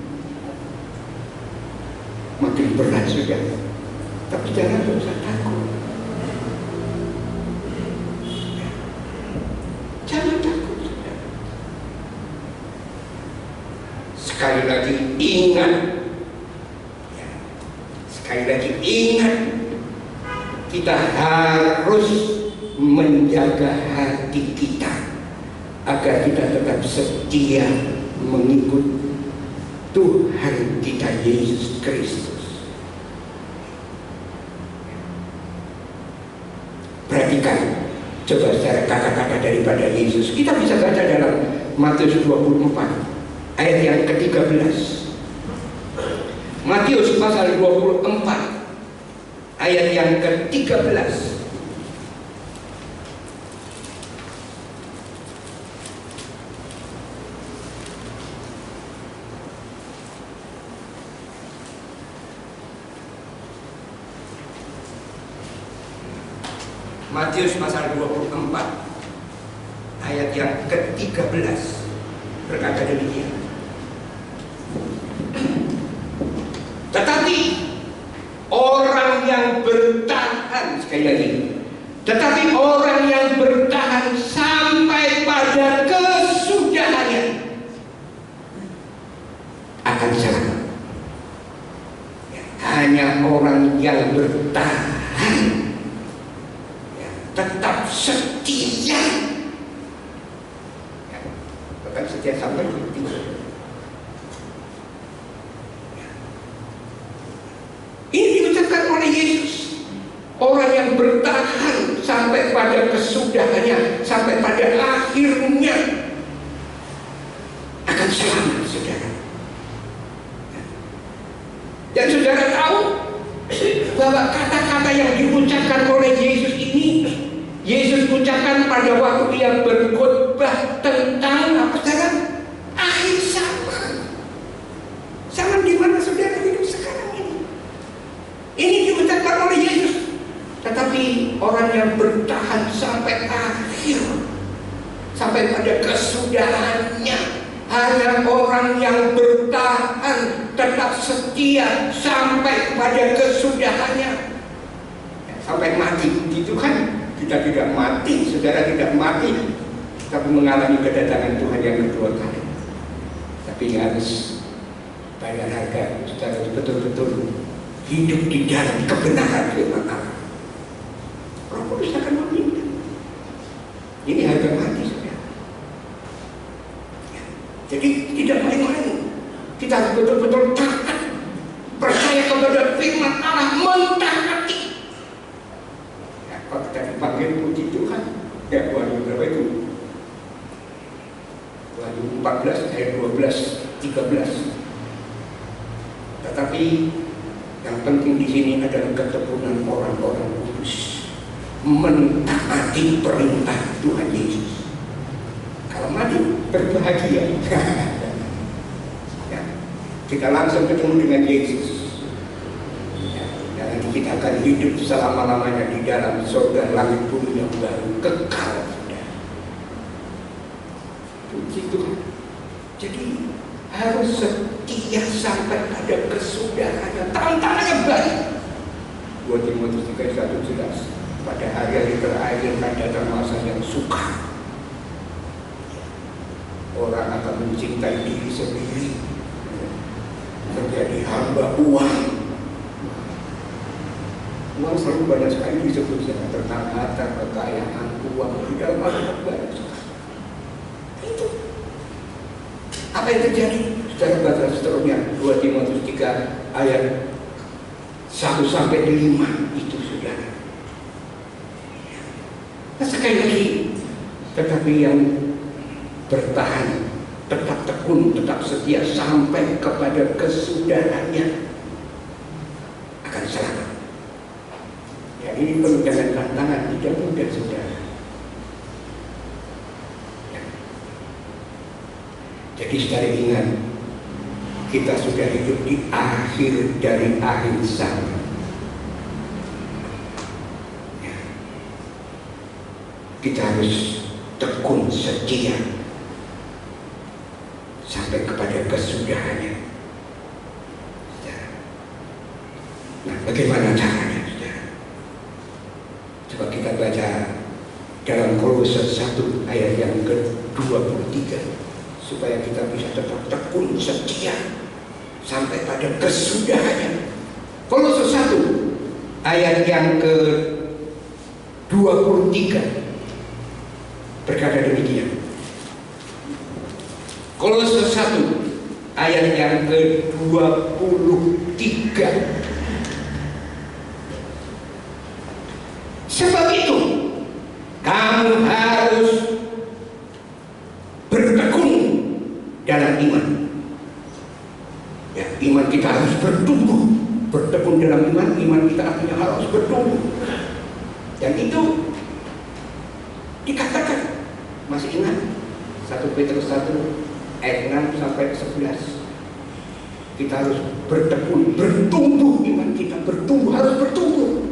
Speaker 3: makin berat saudara. Tapi jangan usah takut. Jangan takut saudara. Sekali lagi ingat, ya, sekali lagi ingat, kita harus menjaga hati kita agar kita tetap setia mengikut Tuhan kita Yesus Kristus. Perhatikan coba secara kata-kata daripada Yesus. Kita bisa baca dalam Matius 24 ayat yang ke-13. Matius pasal 24 ayat yang ke-13. Matius pasal 24 ayat yang ke-13 berkata demikian. Tetapi orang yang bertahan, sekali lagi, tetapi orang yang bertahan sampai pada kesudahannya akan selamat. Hanya orang yang bertahan, ya, tetap setia, ya, tetap setia sampai mati. Ini diucapkan oleh Yesus. Orang yang bertahan sampai pada kesudahannya, sampai pada akhirnya akan selamat, saudara. Dan saudara tahu bahwa kata-kata yang diucapkan oleh Yesus ini, Yesus ucapkan pada waktu dia berkhotbah tentang apa, saudara? Akhir zaman. Zaman di mana saudara hidup sekarang ini. Ini diucapkan oleh Yesus. Tetapi orang yang bertahan sampai akhir, sampai pada kesudahannya, hanya orang yang bertahan tetap setia sampai pada kesudahannya, sampai mati. Itu kan kita tidak mati, saudara tidak mati, tapi mengalami kedatangan Tuhan yang kedua kali. Tapi harus bayar harga, saudara, betul-betul hidup di dalam kebenaran firman Allah. Roh Kudus akan meminta. Ini harga mati, saudara. Jadi tidak main-main. Kita harus betul-betul taat, percaya kepada firman Allah, mentaati. Ya, kalau kita dipanggil puji Tuhan, ya Wahyu berapa itu? Wahyu 14 ayat 12, 13. Tetapi yang penting di sini adalah keteguhan orang-orang kudus, mentaati perintah Tuhan Yesus. Kalau mati berbahagia. Ya, kita langsung ketemu dengan Yesus. Ya, dan kita akan hidup selama-lamanya di dalam surga langit bumi yang baru kekal. Ya. Puji Tuhan. Jadi harus setia sampai pada kesudahannya. Tantangannya banyak. 2 Timotius 3:1 jelas. Pada hari-hari terakhir akan datang masa yang sukar. Orang akan mencintai diri sendiri, menjadi hamba uang. Uang selalu banyak sekali disebutnya tentang harta, kekayaan, uang di dalam Alkitab banyak sekali. Itu apa yang terjadi? Secara baca seterusnya 2 Timotius 3 ayat 1-5 itu saudara. Nah, sekali lagi, tetapi yang bertahan, tetap tekun, tetap setia sampai kepada kesudahannya akan selamat. Ya, ini perlu dengan tantangan, tidak mudah saudara. Ya. Jadi saudara ingat, kita sudah hidup di akhir dari akhir zaman. Ya. Kita harus tekun setia sampai kepada kesudahannya. Nah, bagaimana caranya, saudara? Coba kita baca dalam Kolose 1 ayat yang ke-23 supaya kita bisa tetap tekun setia sampai pada kesudahannya. Kolose 1 ayat yang ke-23 berkata demikian. Kolose 1 ayat yang ke-23. Sebab itu kamu harus bertekun dalam iman. Ya, iman kita harus bertumbuh. Bertekun dalam iman kita artinya harus bertumbuh. Dan itu dikatakan, masih ingat 1 Petrus 1 ayat 6-11. Kita harus bertekun, bertumbuh iman kita, bertumbuh, harus bertumbuh.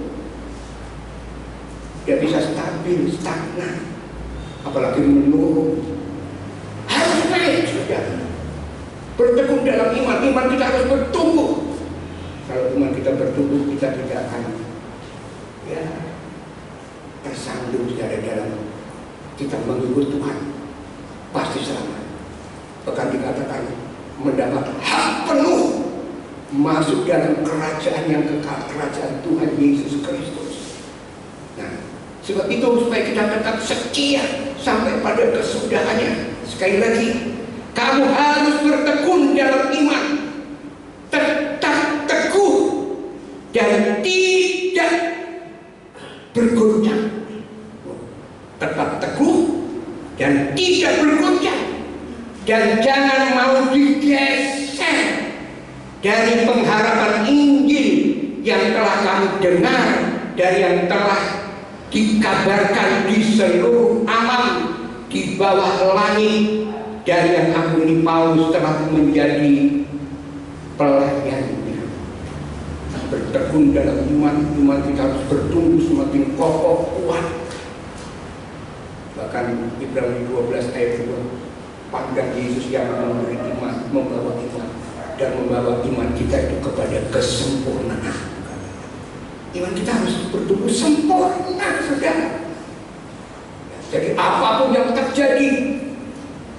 Speaker 3: Tidak bisa stabil, stagnan, apalagi menurun. Harus naik, saudara. Bertekun dalam iman kita harus bertumbuh. Kalau iman kita bertumbuh, kita tidak akan tersandung saudara dalam kita mengikut Tuhan. Pasti selamat. Bahkan dikatakan mendapat hak penuh masuk dalam kerajaan yang kekal, kerajaan Tuhan Yesus Kristus. Nah, sebab itu supaya kita tetap setia sampai pada kesudahannya. Sekali lagi, kamu harus bertekun dalam iman, tetap teguh dan tidak bergoncang. Tetap teguh dan tidak bergoncang. Dan jangan mau digeser dari pengharapan Injil yang telah kamu dengar, dari yang telah dikabarkan di seluruh alam di bawah langit, dari yang aku ini Paulus telah menjadi pelayannya. Bertekun dalam iman kita harus bertumbuh semakin kokoh, kuat. Bahkan Ibrani 12 ayat 2, pandang Yesus yang memberi iman, membawa iman, dan membawa iman kita itu kepada kesempurnaan. Iman kita harus bertumbuh sempurna, saudara. Jadi apapun yang terjadi,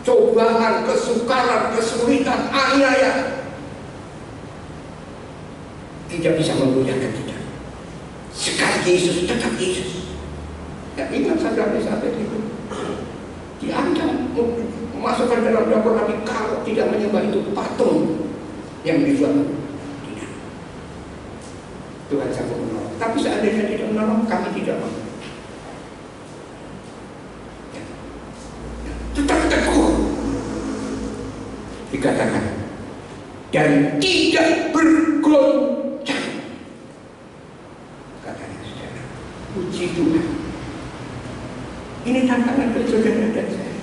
Speaker 3: cobaan, kesukaran, kesulitan, aniaya, tidak bisa menggoyahkan kita. Sekali Yesus, tetap Yesus. Ya, ingat saudara saat itu diancam memasukkan dalam dapur api kalau tidak menyembah itu patung yang dibuat. Tidak. Tuhan sanggup menolong. Tapi seandainya tidak menolong, kami tidak mau. Ya. Tetap teguh. Dikatakan dan tidak bergoncang. Katanya saudara, puji Tuhan. Ini tantangan bagi saudara dan saya.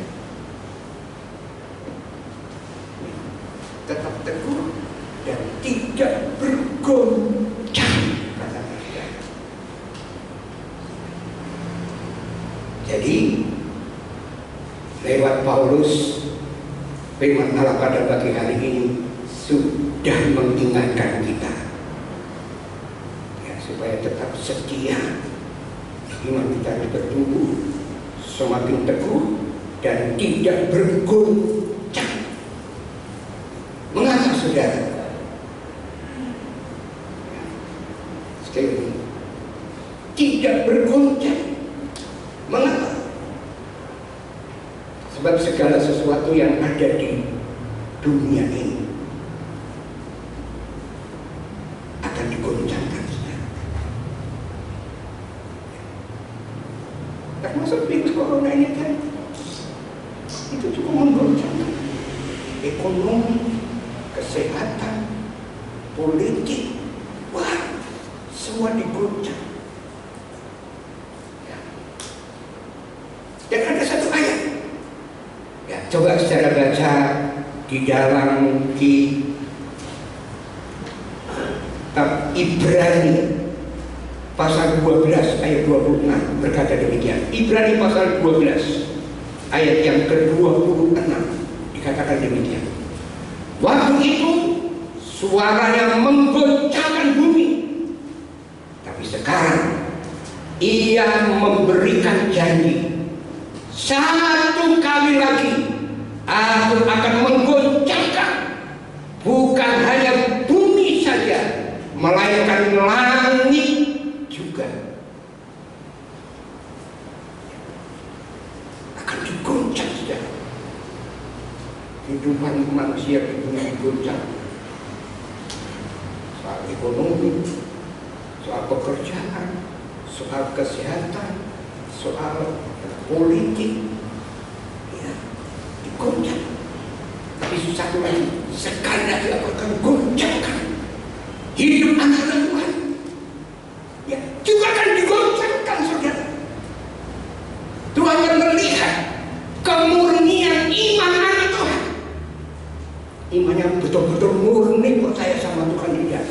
Speaker 3: Tetap teguh dan tidak bergoncang, katanya saudara. Jadi lewat Paulus, firman Allah pada pagi hari ini sudah mengingatkan kita. Ya, supaya tetap setia. Iman kita bertumbuh semakin teguh dan tidak bergoncang. Mengapa saudara? Sekali lagi, tidak bergoncang. Mengapa? Sebab segala sesuatu yang ada di dunia ini akan digoncangkan. Termasuk virus corona ini kan, itu cukup menggoncangkan ekonomi, kesehatan, politik, wah, semua digoncang. Ya. Dan ada satu ayat, ya, coba secara baca di dalam kitab Ibrani pasal 12 ayat 26 berkata demikian. Ibrani pasal 12 ayat yang ke-26 dikatakan demikian. Waktu itu suaranya menggoncangkan bumi, tapi sekarang ia memberikan janji, satu kali lagi aku akan menggoncangkan bukan hanya bumi saja, melainkan langit juga akan digoncang. Saja kehidupan manusia di dunia digoncang, soal ekonomi, soal pekerjaan, soal kesehatan, soal politik, ya, digoncang. Tapi satu lagi, sekali lagi aku akan goncangkan hidup anak-anak Tuhan, ya, juga akan digoncangkan, saudara. Tuhan akan melihat kemurnian iman anak Tuhan. Imannya betul-betul murni, percaya sama Tuhan tidak,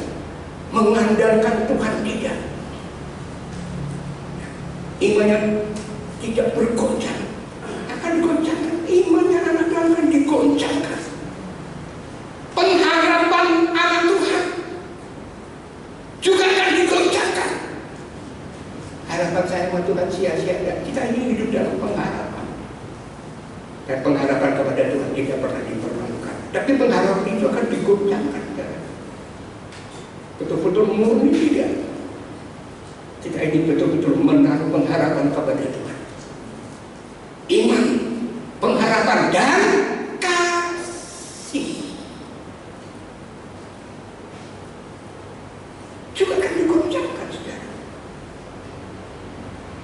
Speaker 3: mengandalkan Tuhan tidak, imannya tidak bergoncang, akan digoncangkan. Imannya anak Tuhan akan digoncangkan. Pengharapan anak Tuhan juga akan digoncangkan. Harapan saya sama Tuhan sia-sia tidak. Kita ini hidup dalam pengharapan, dan pengharapan kepada Tuhan tidak pernah dipermalukan. Tapi pengharapan itu akan digoncangkan. Betul-betul murni tidak. Kita ini betul-betul menaruh pengharapan kepada Tuhan. Iman, pengharapan, dan kasih juga akan digoncangkan, saudara.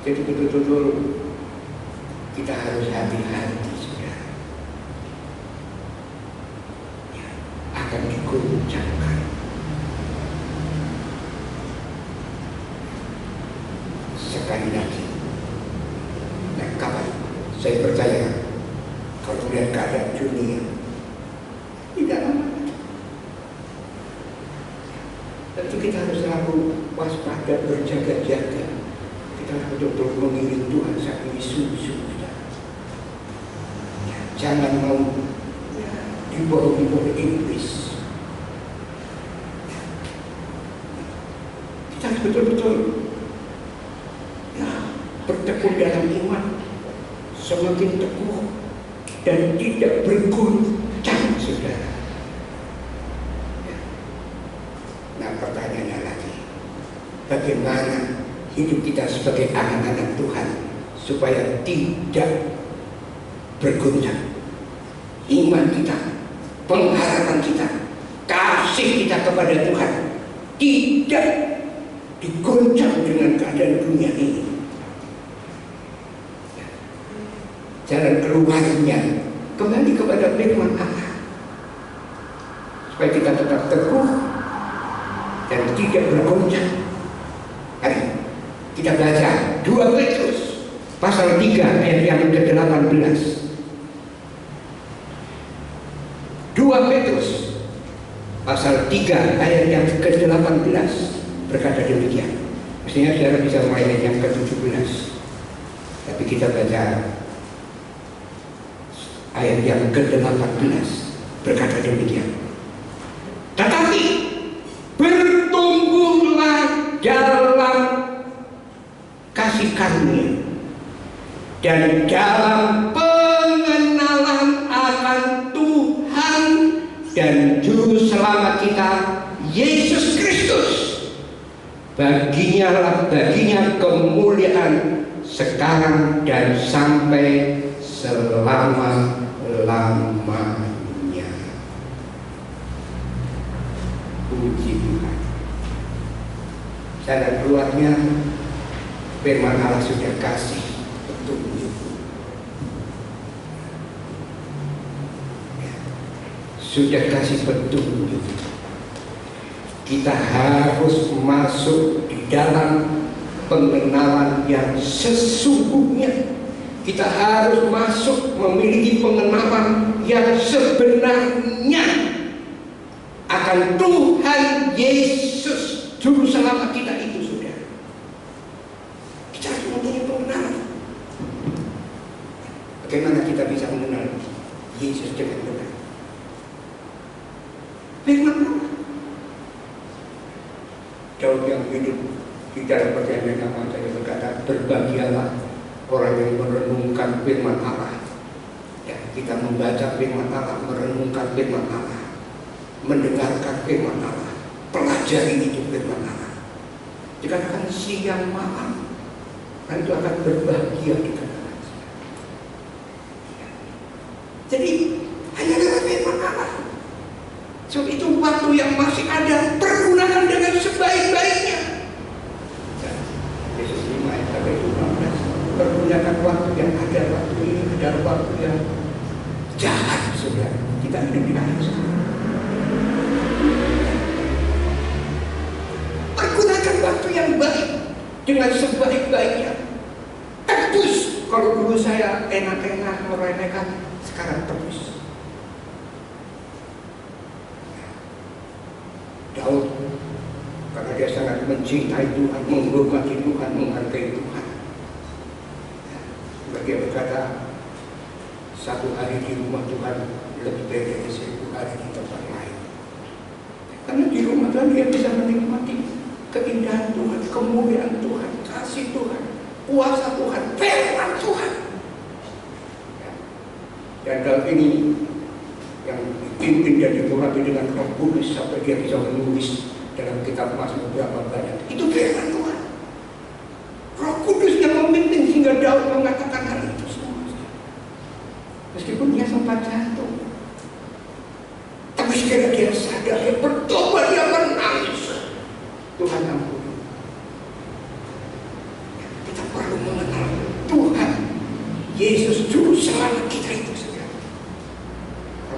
Speaker 3: Jadi betul-betul kita harus hati-hati, saudara. Ya, akan digoncangkan. Sekali lagi, nah, kapan? Saya percaya kalau melihat keadaan dunia tidak lama lagi. Tentu kita harus selalu waspada, berjaga-jaga. Kita harus betul-betul mengiring Tuhan saat ini sungguh-sungguh. Ya, jangan mau dibohongi oleh iblis. Kita harus betul-betul bertekun dalam iman, semakin teguh dan tidak bergoncang, saudara. Nah, pertanyaannya lagi, bagaimana hidup kita sebagai anak-anak Tuhan supaya tidak bergoncang? Iman kita, pengharapan kita, kasih kita kepada Tuhan tidak digoncang dengan keadaan dunia ini. Jalan keluarnya kembali kepada firman Allah, supaya kita tetap teguh dan tidak bergoncang. Mari kita baca 2 Petrus pasal 3 ayat yang ke-18. 2 Petrus pasal 3 ayat yang ke-18 berkata demikian. Mestinya saudara bisa mulai ayat yang ke-17, tapi kita baca ayat yang ke-18 berkata demikian. Tetapi bertumbuhlah dalam kasih karunia dan dalam pengenalan akan Tuhan dan Juru Selamat kita Yesus Kristus. Baginya kemuliaan sekarang dan sampai selama-lamanya. Puji Tuhan. Jalan keluarnya firman Allah sudah kasih petunjuk. Sudah kasih petunjuk. Kita harus masuk di dalam pengenalan yang sesungguhnya. Kita harus masuk memiliki pengenalan yang sebenarnya akan Tuhan Yesus Juru Selamat kita itu sudah. Kita harus mempunyai pengenalan. Bagaimana kita bisa mengenal Yesus dengan benar? Firman Allah. Daud yang hidup di dalam perjanjian lama saya berkata, berbahagialah orang yang merenungkan firman Allah. Ya, kita membaca firman Allah, merenungkan firman Allah, mendengarkan firman Allah, pelajari itu firman Allah. Dikatakan siang malam, dan itu akan berbahagia di kalangan. Jadi hanya dengan firman Allah. So itu waktu yang masih ada, pergunakan dengan sebaik-baiknya. Yesus 5 ayat 15, pergunakan waktu yang ada, waktu ini adalah waktu yang jahat, saudara. Kita hidup di akhir sekarang. Pergunakan waktu yang baik dengan sebaik-baiknya. Tebus. Kalau dulu saya enak-enak meremehkan, sekarang tebus. Daud, karena dia sangat mencintai Tuhan, menghormati Tuhan, menghargai Tuhan. Dia berkata, satu hari di rumah Tuhan lebih baik dari 1000 hari di tempat lain. Karena di rumah Tuhan dia bisa menikmati keindahan Tuhan, kemuliaan Tuhan, kasih Tuhan, kuasa Tuhan, firman Tuhan. Dan dalam ini yang dipimpin dan dimurapi dengan Roh Kudus sampai dia bisa menulis dalam kitab Mazmur berapa banyak. Itu firman Tuhan. Roh Kudus yang memimpin sehingga Daud mengatakan hal itu semua. Meskipun dia sempat jatuh, tapi sekarang dia sadar, dia bertobat, dia menangis. Tuhan ampuni. Kita perlu mengenal Tuhan Yesus Juru Selamat kita itu.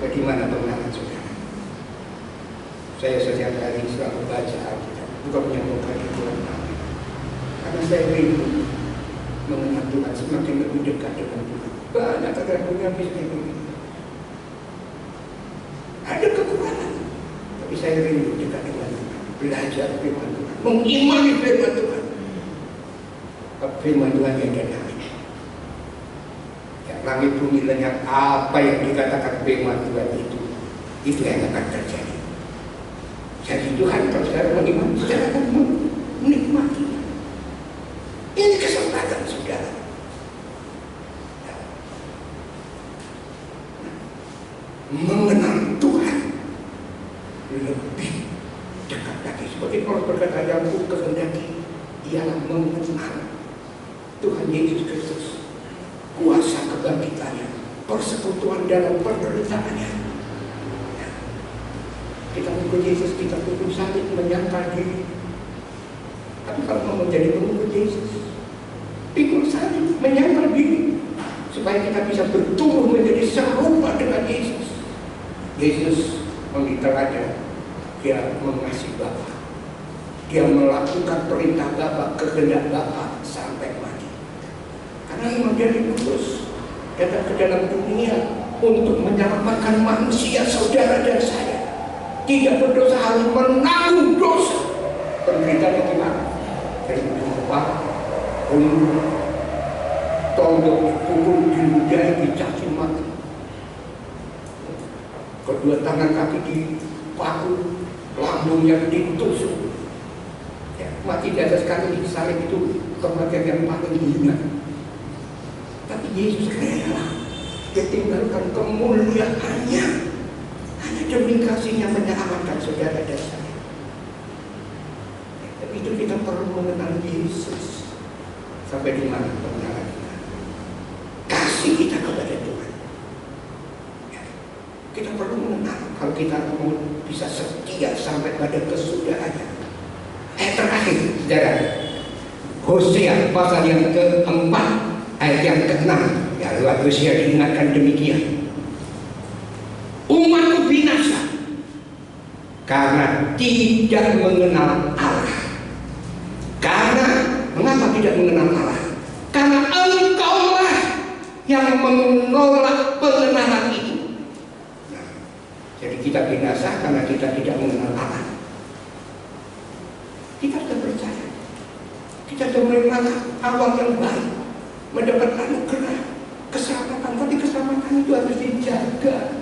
Speaker 3: Bagaimana pengenalan saudara? Saya setiap hari selalu baca Alkitab, bukan menyambungkan Tuhan kami. Karena saya rindu mengenal Tuhan, semakin lebih dekat dengan Tuhan. Banyak kata punya bisnis ini. Ada kekurangan, tapi saya rindu dekat dengan Tuhan, belajar firman Tuhan, mengimani firman Tuhan. Firman Tuhan yang ada. Langit bumi lenyap, apa yang dikatakan firman Tuhan itu yang akan terjadi. Jadi Tuhan kalau saudara mengimani, saudara akan menikmati. Ini kesempatan saudara. Mengenal Tuhan lebih dekat lagi. Seperti kalau berkata yang ku kehendaki ialah mengenal Tuhan Yesus Kristus. Kuasa kebangkitannya, persekutuan dalam penderitaannya. Kita mengikut Yesus, kita perlu saling menyangkal diri. Tapi kalau mau menjadi pengikut Yesus, pikul saling menyangkal diri supaya kita bisa bertumbuh menjadi serupa dengan Yesus. Yesus mengitaranya, dia mengasihi Bapa, dia melakukan perintah Bapa, kehendak Bapa sampai mati. Karena memang dia diutus datang ke dalam dunia untuk menyelamatkan manusia, saudara dan saya. Tidak berdosa harus menanggung dosa. Penderitanya gimana? Dari tempat tonggo pukul diludahi, dicaci maki, kedua tangan kaki dipaku, lambungnya ditusuk. Ya. mati di atas kayu di salib itu kematian yang paling hina. Tapi Yesus rela dia tinggalkan kemuliaannya hanya demi kasihnya menyelamatkan saudara dan saya. Dan itu kita perlu mengenal Yesus sampai di mana pengenalan kita, kasih kita kepada Tuhan. Kita perlu mengenal kalau kita mau bisa setia sampai pada kesudahannya. Terakhir, saudara, Hosea pasal yang keempat ayat yang ke-6, ya, lewat Hosea diingatkan demikian. Umatku binasa karena tidak mengenal Allah. Karena mengapa tidak mengenal Allah? Karena engkaulah yang menolak pengenalan itu. Nah, jadi kita binasa karena kita tidak mengenal Allah. Kita sudah percaya, kita sudah melangkah awal yang baik, mendapat anugerah keselamatan. Tapi keselamatan itu harus dijaga.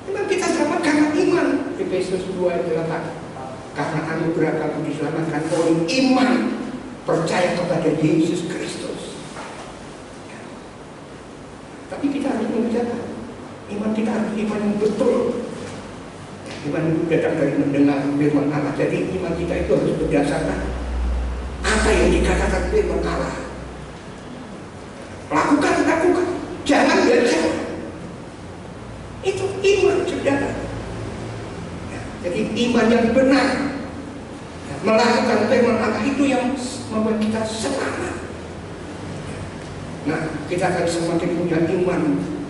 Speaker 3: Memang kita selamat karena iman. Efesus 2 ayat 8. Karena anugerah kamu diselamatkan oleh iman, percaya kepada Yesus Kristus. Tapi kita harus menjaga iman kita, harus iman yang betul. Iman itu datang dari mendengar firman Allah. Jadi iman kita itu harus berdasarkan apa yang dikatakan firman Allah. Lakukan, jangan biarkan. Itu iman, saudara. Jadi iman yang benar, melakukan firman Allah itu yang membuat kita selamat. Nah, kita akan semakin punya iman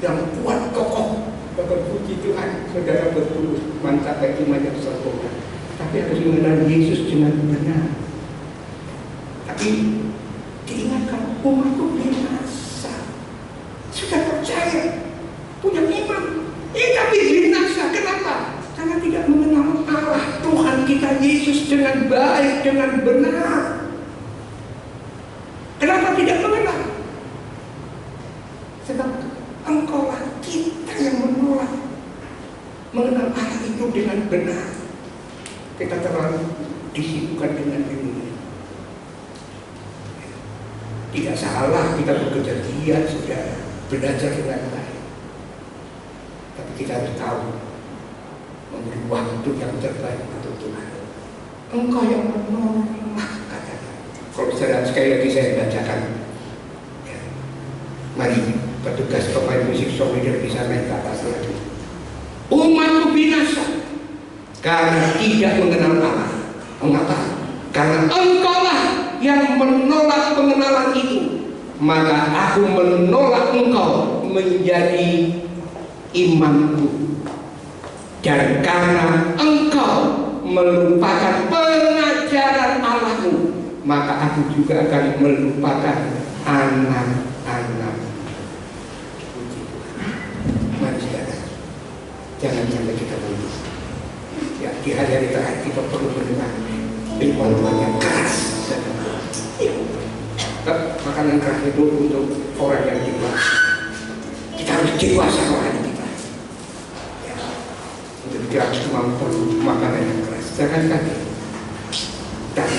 Speaker 3: yang kuat, kokoh. Bapak puji Tuhan, saudara bertulus mencapai iman yang sempurna. Tapi harus mengenal Yesus dengan benar. Tapi diingatkan umatku binasa. Sudah percaya, punya iman, tapi binasa. Kenapa? Karena tidak mengenal Allah Tuhan kita Yesus dengan baik, dengan benar. Kenapa tidak mengenal? Sebab engkaulah kita yang menolak mengenal Allah itu dengan benar. Kita terlalu disibukkan dengan dunia. Tidak salah kita bekerja giat, saudara, belajar dengan baik. Tapi kita harus tahu memberi waktu yang terbaik untuk Tuhan. Engkau yang menolak, katanya. Kalau saudara, sekali lagi saya bacakan. Ya. Mari petugas pemain musik solider bisa naik ke atas lagi. Umatku binasa karena tidak mengenal Allah. Mengapa? Karena engkaulah yang menolak pengenalan itu. Maka aku menolak engkau menjadi imanku. Dan karena engkau melupakan pengajaran Allahmu, maka aku juga akan melupakan anak-anak. Mari saudara, jangan sampai kita lupa. Ya, di hari-hari terakhir kita perlu mendengar firman Tuhan yang keras dan makanan keras itu untuk orang yang dewasa. Kita harus dewasa rohani kita. Ya, untuk kita harus perlu makanan yang keras. Jangan kaki. Dan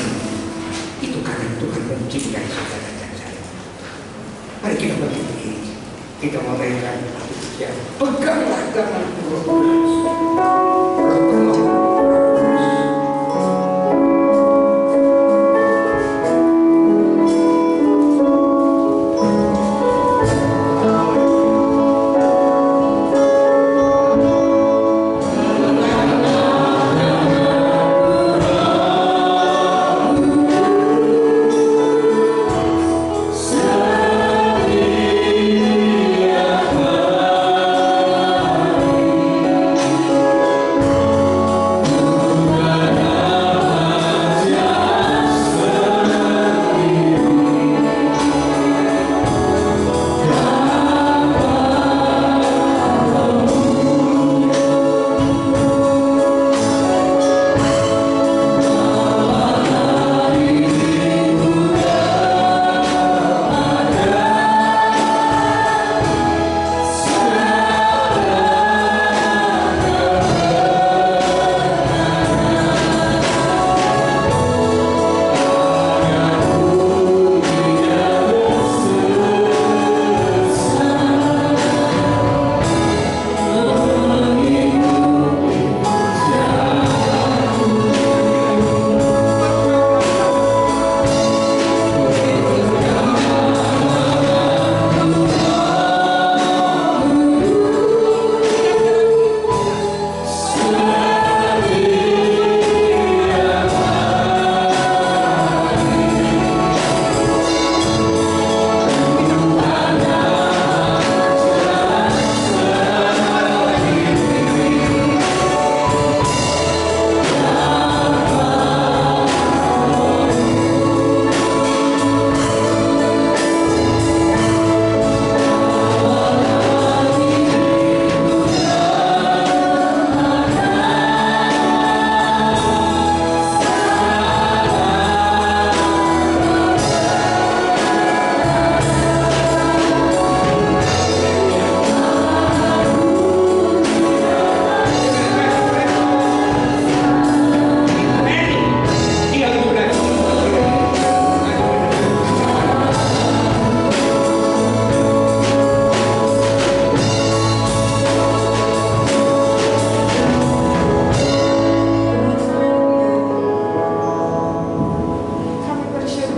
Speaker 3: itu karena Tuhan mencintai saudara dan saya. Mari kita berdiri. Kita mulaikan ya, peganglah tangan Roh Kudus.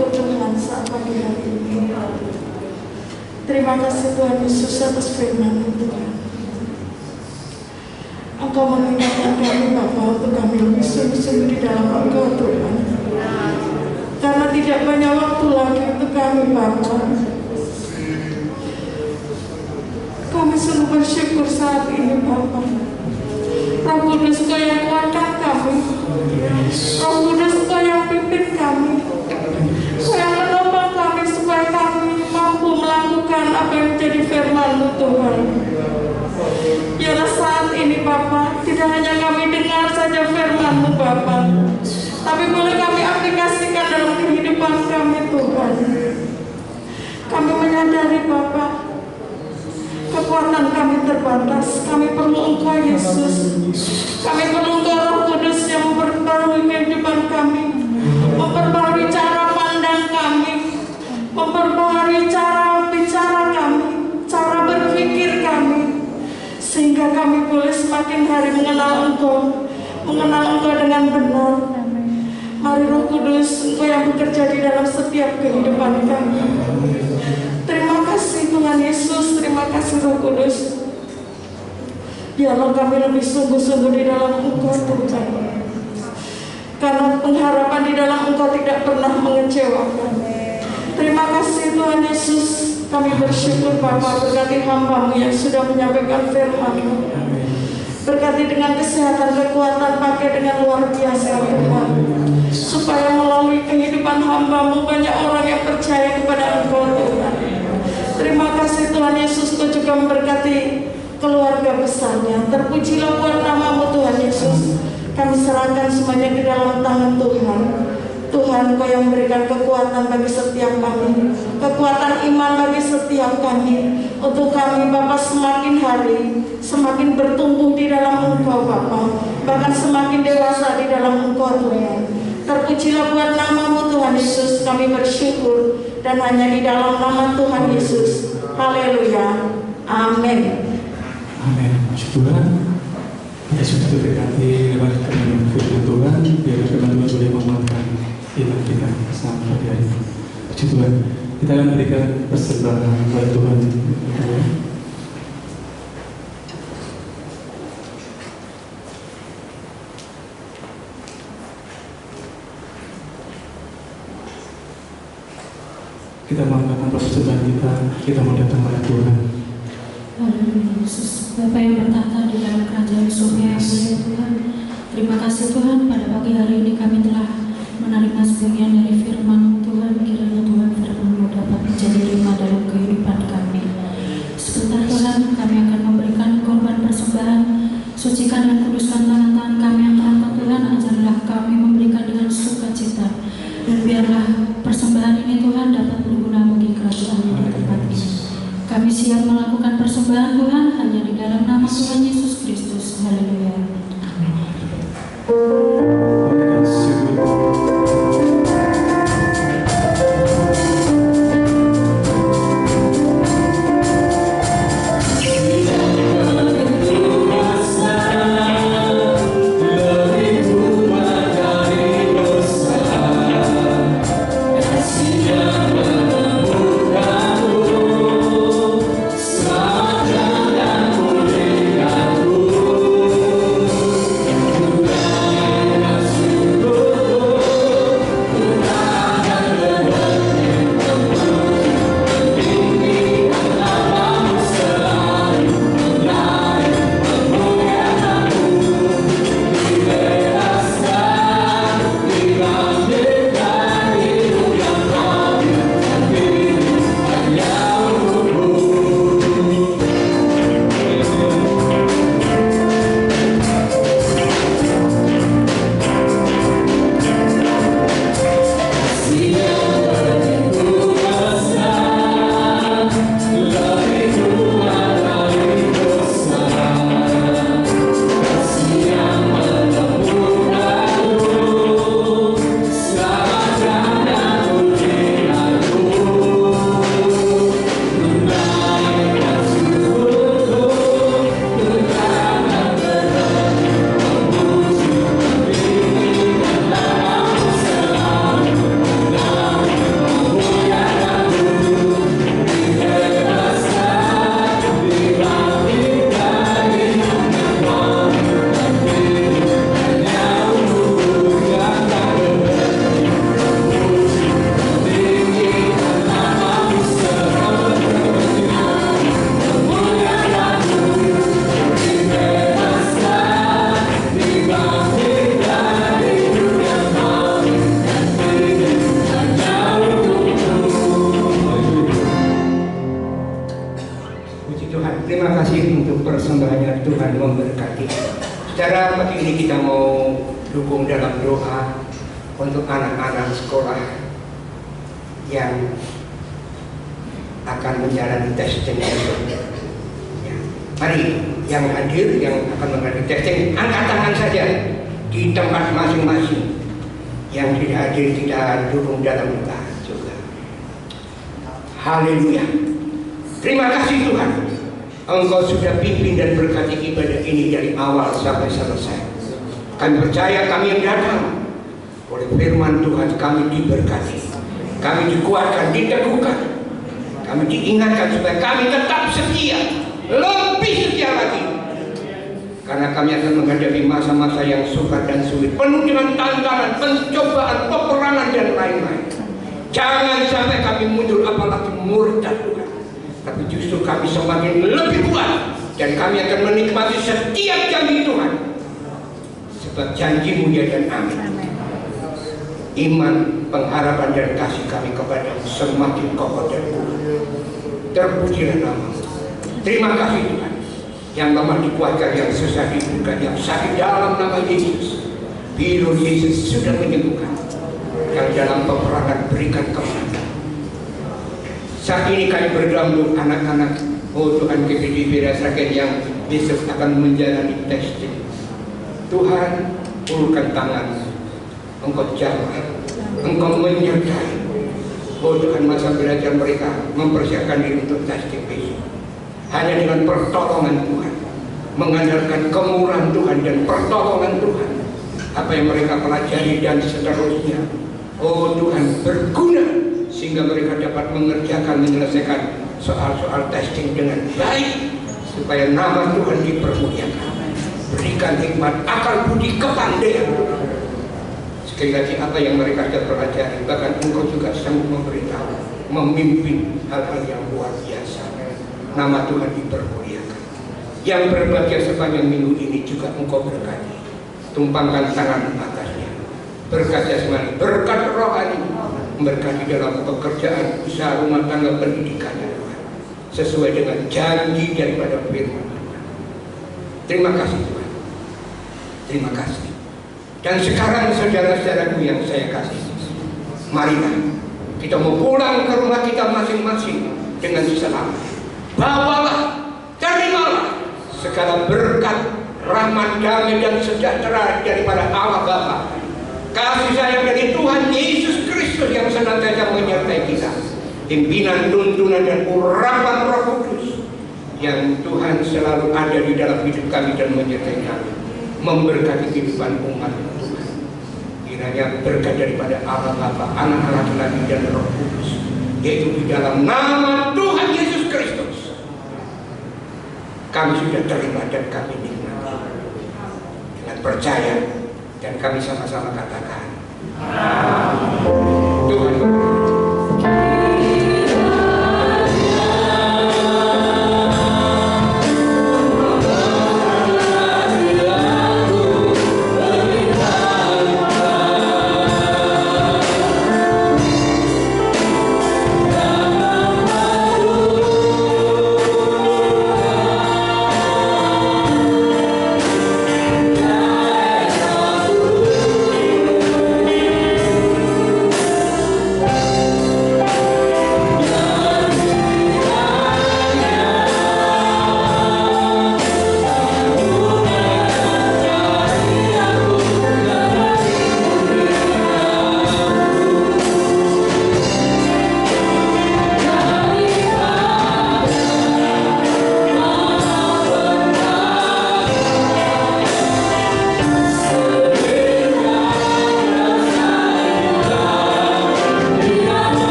Speaker 6: bersyukur Tuhan saat pagi hari ini. Terima kasih Tuhan Yesus atas firman-Mu Tuhan. Engkau mengingatkan kami Bapa untuk kami lebih sungguh-sungguh di dalam Engkau Tuhan. Karena tidak banyak waktu lagi untuk kami Bapa. Kami sungguh bersyukur saat ini Bapa. Roh Kudus Kau yang kuatkan kami. Roh Kudus Kau yang pimpin kami. Kau yang menopang kami supaya kami mampu melakukan apa yang menjadi firman-Mu Tuhan. Biarlah saat ini Bapa, tidak hanya kami dengar saja firman-Mu Bapa, tapi boleh kami aplikasikan dalam kehidupan kami Tuhan. Kami menyadari Bapa, kekuatan kami terbatas. Kami perlu Engkau Yesus. Kami perlu Engkau Roh Kudus yang memperbarui kehidupan kami, memperbarui cara pandang kami, memperbarui cara bicara kami, cara berpikir kami, sehingga kami boleh semakin hari mengenal Engkau dengan benar. Mari Roh Kudus, Engkau yang bekerja di dalam setiap kehidupan kami. Terima kasih Tuhan Yesus, terima kasih Roh Kudus. Biarlah kami lebih sungguh-sungguh di dalam Engkau Tuhan. Karena pengharapan di dalam Engkau tidak pernah mengecewakan. Terima kasih Tuhan Yesus. Kami bersyukur Bapa, berkati hamba-Mu yang sudah menyampaikan firman-Mu. Berkati dengan kesehatan, kekuatan, pakai dengan luar biasa Tuhan. Supaya melalui kehidupan hamba-Mu banyak orang yang percaya kepada Engkau Tuhan. Terima kasih Tuhan Yesus, Kau juga memberkati keluarga besarnya. Terpujilah buat nama-Mu Tuhan Yesus. Kami serahkan semuanya ke dalam tangan Tuhan. Tuhan, Kau yang memberikan kekuatan bagi setiap kami, kekuatan iman bagi setiap kami, untuk kami Bapa semakin hari semakin bertumbuh di dalam Engkau Bapa, bahkan semakin dewasa di dalam Engkau Tuhan. Terpujilah buat nama-Mu Tuhan Yesus. Kami bersyukur dan hanya di dalam nama Tuhan Yesus. Haleluya. Amin.
Speaker 1: Amin. Puji Tuhan. Kita sudah diberkati lewat firman Tuhan. Biar firman Tuhan boleh menguatkan iman kita sampai pagi hari ini. Puji Tuhan. Kita akan berikan persembahan buat Tuhan. Kita mengangkatkan persembahan kita mau datang kepada Tuhan.
Speaker 2: Haleluya Yesus, Bapa yang bertata di dalam kerajaan surga yang mulia Tuhan. Terima kasih Tuhan, pada pagi hari ini kami telah menerima sebagian dari firman Tuhan. Kiranya Tuhan firman-Mu dapat menjadi rema dalam kehidupan kami. Sebentar Tuhan, kami akan memberikan korban persembahan. Sucikan dan kuduskan tangan-tangan kami yang terangkat Tuhan. Ajarlah kami memberikan dengan sukacita. Dan biarlah persembahan ini Tuhan dapat berguna bagi kerajaan di tempat ini. Kami siap melakukan persembahan Tuhan hanya di dalam nama Tuhan Yesus Kristus. Haleluya. Amin.
Speaker 7: Saja dan muliamu
Speaker 3: dan Tuhan memberkati. Secara pagi ini kita mau dukung dalam doa untuk anak-anak sekolah yang akan menjalani testing besok. Ya. Mari yang hadir, yang akan mengalami testing, angkat tangan saja di tempat masing-masing. Yang tidak hadir kita dukung dalam doa juga. Haleluya. Terima kasih Tuhan, Engkau sudah pimpin dan berkati ibadah ini dari awal sampai selesai. Kami percaya kami yang datang oleh firman Tuhan, kami diberkati, kami dikuatkan, diteguhkan, kami diingatkan supaya kami tetap setia, lebih setia lagi. Karena kami akan menghadapi masa-masa yang sukar dan sulit, penuh dengan tantangan, pencobaan, peperangan dan lain-lain. Jangan sampai kami mundur apalagi murtad Tuhan. Tapi justru kami semakin lebih kuat dan kami akan menikmati setiap janji Tuhan. Sebab janji-Mu ya dan amin. Iman, pengharapan dan kasih kami kepada-Mu semakin kokoh dan kuat. Terpujilah nama-Mu. Terima kasih Tuhan. Yang lemah dikuatkan, yang susah dibuka, yang sakit dalam nama Yesus. Biru Yesus sudah menyembuhkan. Yang dalam peperangan berikan kemenangan. Saat ini kami berdoa untuk anak-anak, oh Tuhan GPD Birasaken yang besok akan menjalani testing. Tuhan, ulurkan tangan, Engkau jamah, Engkau menyertai. Oh Tuhan, masa belajar mereka mempersiapkan diri untuk testing besok. Hanya dengan pertolongan Tuhan, mengandalkan kemurahan Tuhan dan pertolongan Tuhan, apa yang mereka pelajari dan seterusnya, oh Tuhan, berguna sehingga mereka dapat mengerjakan, menyelesaikan soal-soal testing dengan baik, supaya nama Tuhan dipermuliakan. Berikan hikmat, akal budi, kepandaian. Sekali lagi apa yang mereka sudah pelajari, bahkan Engkau juga sanggup memberitahu, memimpin hal-hal yang luar biasa. Nama Tuhan dipermuliakan. Yang berbahagia sepanjang minggu ini juga Engkau berkati. Tumpangkan tangan atasnya. Berkat jasmani, berkat rohani, berkati dalam pekerjaan, usaha rumah tangga, pendidikan Tuhan, sesuai dengan janji daripada firman Tuhan. Terima kasih Tuhan. Terima kasih. Dan sekarang saudara-saudaraku yang saya kasih, marilah kita mau pulang ke rumah kita masing-masing dengan selamat. Bawalah, terimalah segala berkat, rahmat, damai dan sejahtera daripada Allah Bapa, kasih sayang dari Tuhan Yesus Kristus yang senantiasa menyertai kita, pimpinan, tuntunan dan urapan Roh Kudus yang Tuhan selalu ada di dalam hidup kami dan menyertai kami, memberkati kehidupan umat Tuhan. Kiranya berkat daripada Allah Bapa, Anak, Laki-laki dan Roh Kudus, yaitu di dalam nama Tuhan Yesus Kristus, kami sudah terima dan kami nikmati dengan percaya, dan kami sama-sama katakan Tuhan